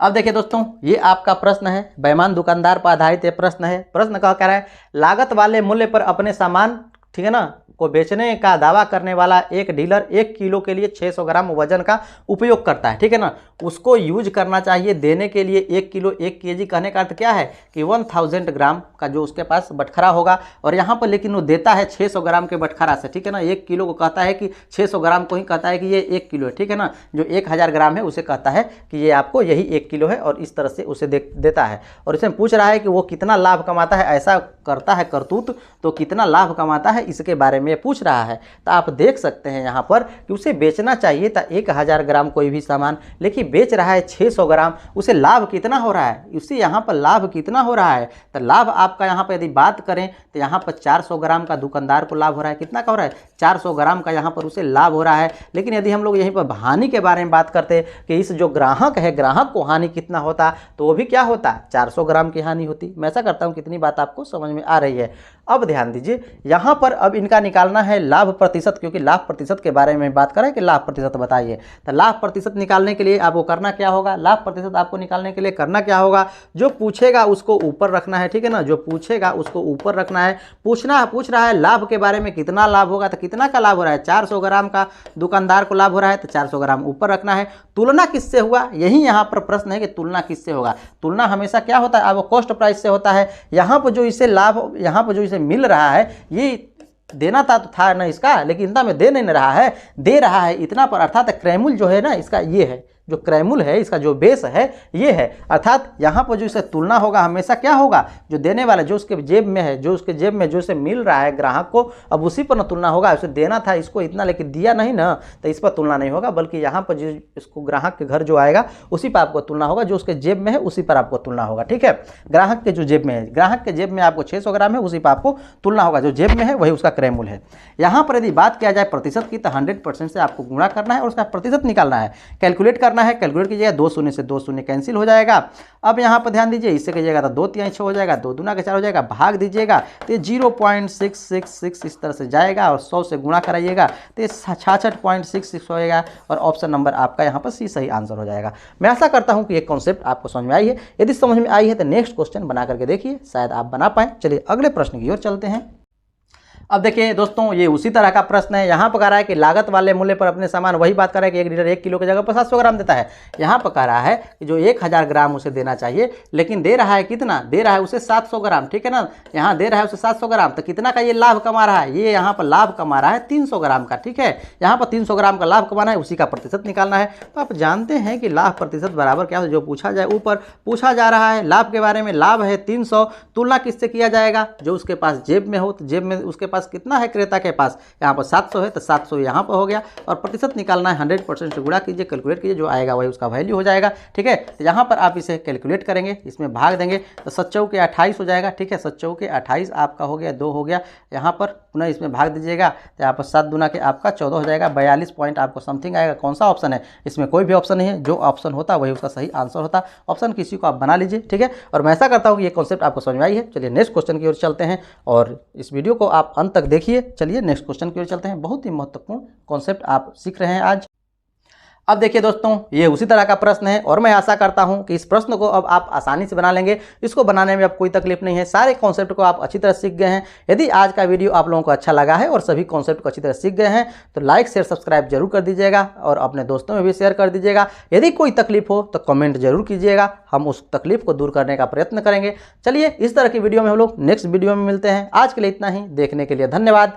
अब देखिए दोस्तों, ये आपका प्रश्न है, बेईमान दुकानदार पर आधारित ये प्रश्न है। प्रश्न क्या कह रहा है? लागत वाले मूल्य पर अपने सामान, ठीक है ना, को बेचने का दावा करने वाला एक डीलर 1 किलो के लिए 600 ग्राम वजन का उपयोग करता है, ठीक है ना। उसको यूज करना चाहिए देने के लिए 1 किलो 1 केजी। कहने का अर्थ क्या है कि 1000 ग्राम का जो उसके पास बटखरा होगा, और यहाँ पर लेकिन वो देता है 600 ग्राम के बटखरा से, ठीक है ना। 1 किलो को कहता है कि 600 ग्राम को ही कहता है कि ये 1 किलो है, ठीक है ना। जो 1000 ग्राम है उसे कहता है कि ये आपको यही 1 किलो है, और इस तरह से उसे देता है। और इसमें पूछ रहा है कि वो कितना लाभ कमाता है, ऐसा करता है करतूत तो कितना लाभ कमाता है, इसके बारे में पूछ रहा है। तो आप देख सकते हैं यहाँ पर कि उसे बेचना चाहिए था 1000 ग्राम कोई भी सामान, लेकिन बेच रहा है 600 ग्राम। उसे लाभ कितना हो रहा है? उसे यहाँ पर लाभ कितना हो रहा है? तो लाभ आपका यहाँ पर यदि बात करें तो यहाँ पर 400 ग्राम का दुकानदार को लाभ हो रहा है। कितना का हो रहा है? 400 ग्राम का यहाँ पर उसे लाभ हो रहा है। लेकिन यदि हम लोग यहीं पर हानि के बारे में बात करते कि इस जो ग्राहक है, ग्राहक को हानि कितना होता, तो वो भी क्या होता? 400 ग्राम की हानि होती। मैं ऐसा करता हूँ कितनी बात आपको समझ में आ रही है। अब ध्यान दीजिए, यहाँ पर अब इनका निकालना है लाभ प्रतिशत, क्योंकि लाभ प्रतिशत के बारे में बात करें कि लाभ प्रतिशत बताइए। तो लाभ प्रतिशत निकालने के लिए आपको करना क्या होगा? लाभ प्रतिशत आपको निकालने के लिए करना क्या होगा? जो पूछेगा उसको ऊपर रखना है, ठीक है ना। जो पूछेगा उसको ऊपर रखना है। पूछ रहा है लाभ के बारे में, कितना लाभ होगा, तो कितना का लाभ हो रहा है? 400 ग्राम का दुकानदार को लाभ हो रहा है, तो 400 ग्राम ऊपर रखना है। तुलना किससे हुआ? यही यहाँ पर प्रश्न है कि तुलना किससे होगा। तुलना हमेशा क्या होता है? आपको कॉस्ट प्राइस से होता है। यहाँ पर जो इसे लाभ, यहाँ पर जो इसे मिल रहा है, ये देना था ना इसका, लेकिन इतना में दे नहीं रहा है, दे रहा है इतना पर, अर्थात क्रयमूल्य जो है ना इसका ये है, जो क्रयमूल्य है इसका जो बेस है ये है। अर्थात यहाँ पर जो इसे तुलना होगा हमेशा क्या होगा? जो देने वाला, जो उसके जेब में है, जो उसके जेब में जो इसे मिल रहा है ग्राहक को, अब उसी पर ना तुलना होगा। उसे देना था इसको इतना, लेकिन दिया नहीं ना, तो इस पर तुलना नहीं होगा, बल्कि यहाँ पर जो इसको ग्राहक के घर जो आएगा उसी पर आपको तुलना होगा। जो उसके जेब में है उसी पर आपको तुलना होगा, ठीक है। ग्राहक के जो जेब में है, ग्राहक के जेब में आपको 600 ग्राम है, उसी पर आपको तुलना होगा। जो जेब में है वही उसका क्रयमूल्य है। यहाँ पर यदि बात किया जाए प्रतिशत की, तो 100% से आपको गुणा करना है और उसका प्रतिशत निकालना है, कैलकुलेट करना है। कैलकुलेट कीजिएगा, 2 शून्य से 2 शून्य कैंसिल हो जाएगा। अब यहाँ पर ध्यान दीजिए, इससे कीजिएगा तो 2 3 6 हो जाएगा, 2 दूना के 4 हो जाएगा, भाग दीजिएगा तो ये 0.666 इस तरह से जाएगा, और 100 से गुणा कराइएगा तो ये 66.66 होएगा, और ऑप्शन नंबर आपका यहाँ पर सी सही आंसर हो जाएगा। मैं आशा करता हूँ कि ये कॉन्सेप्ट आपको समझ में आई है। यदि समझ में आई है तो नेक्स्ट क्वेश्चन बना करके देखिए, शायद आप बना पाएँ। चलिए अगले प्रश्न की ओर चलते हैं। अब देखिए दोस्तों, ये उसी तरह का प्रश्न है। यहाँ पर कह रहा है कि लागत वाले मूल्य पर अपने सामान, वही बात कर रहा है कि 1 लीटर 1 किलो की जगह पर 700 ग्राम देता है। यहाँ पर कह रहा है कि जो 1000 ग्राम उसे देना चाहिए, लेकिन दे रहा है कितना, दे रहा है उसे 700 ग्राम, ठीक है ना। यहाँ दे रहा है उसे 700 ग्राम, तो कितना का ये लाभ कमा रहा है, ये यहाँ पर लाभ कमा रहा है 300 ग्राम का, ठीक है। यहाँ पर 300 ग्राम का लाभ कमाना है, उसी का प्रतिशत निकालना है। तो आप जानते हैं कि लाभ प्रतिशत बराबर क्या होता है, जो पूछा जाए, ऊपर पूछा जा रहा है लाभ के बारे में, लाभ है 300, तुलना किससे किया जाएगा, जो उसके पास जेब में हो, तो जेब में उसके पास कितना है, क्रेता के पास यहाँ पर 700 है, तो 700 यहाँ पर हो गया, और प्रतिशत निकालना है 100% से गुणा कीजिए, कैलकुलेट कीजिए, जो आएगा वही उसका वैल्यू हो जाएगा, ठीक है। तो यहाँ पर आप इसे कैलकुलेट करेंगे, इसमें भाग देंगे, तो 7 चौके 28 हो जाएगा, ठीक है। 7 चौके 28 आपका हो गया, 2 हो गया, यहाँ पर पुनः इसमें भाग दीजिएगा, तो यहाँ पर 7 दूना के आपका 14 हो जाएगा, 42 पॉइंट आपको समथिंग आएगा। कौन सा ऑप्शन है, इसमें कोई भी ऑप्शन नहीं है, जो ऑप्शन होता वही उसका सही आंसर होता। ऑप्शन किसी को आप बना लीजिए, ठीक है। और मैं ऐसा करता हूँ कि ये कॉन्सेप्ट आपको समझ में आई है। चलिए नेक्स्ट क्वेश्चन की ओर चलते हैं, और इस वीडियो को आप अंत तक देखिए। चलिए नेक्स्ट क्वेश्चन की ओर चलते हैं। बहुत ही महत्वपूर्ण कॉन्सेप्ट आप सीख रहे हैं आज। अब देखिए दोस्तों, ये उसी तरह का प्रश्न है, और मैं आशा करता हूं कि इस प्रश्न को अब आप आसानी से बना लेंगे। इसको बनाने में अब कोई तकलीफ नहीं है, सारे कॉन्सेप्ट को आप अच्छी तरह सीख गए हैं। यदि आज का वीडियो आप लोगों को अच्छा लगा है और सभी कॉन्सेप्ट को अच्छी तरह सीख गए हैं, तो लाइक शेयर सब्सक्राइब जरूर कर दीजिएगा, और अपने दोस्तों में भी शेयर कर दीजिएगा। यदि कोई तकलीफ हो तो कमेंट जरूर कीजिएगा, हम उस तकलीफ को दूर करने का प्रयत्न करेंगे। चलिए, इस तरह की वीडियो में हम लोग नेक्स्ट वीडियो में मिलते हैं। आज के लिए इतना ही, देखने के लिए धन्यवाद।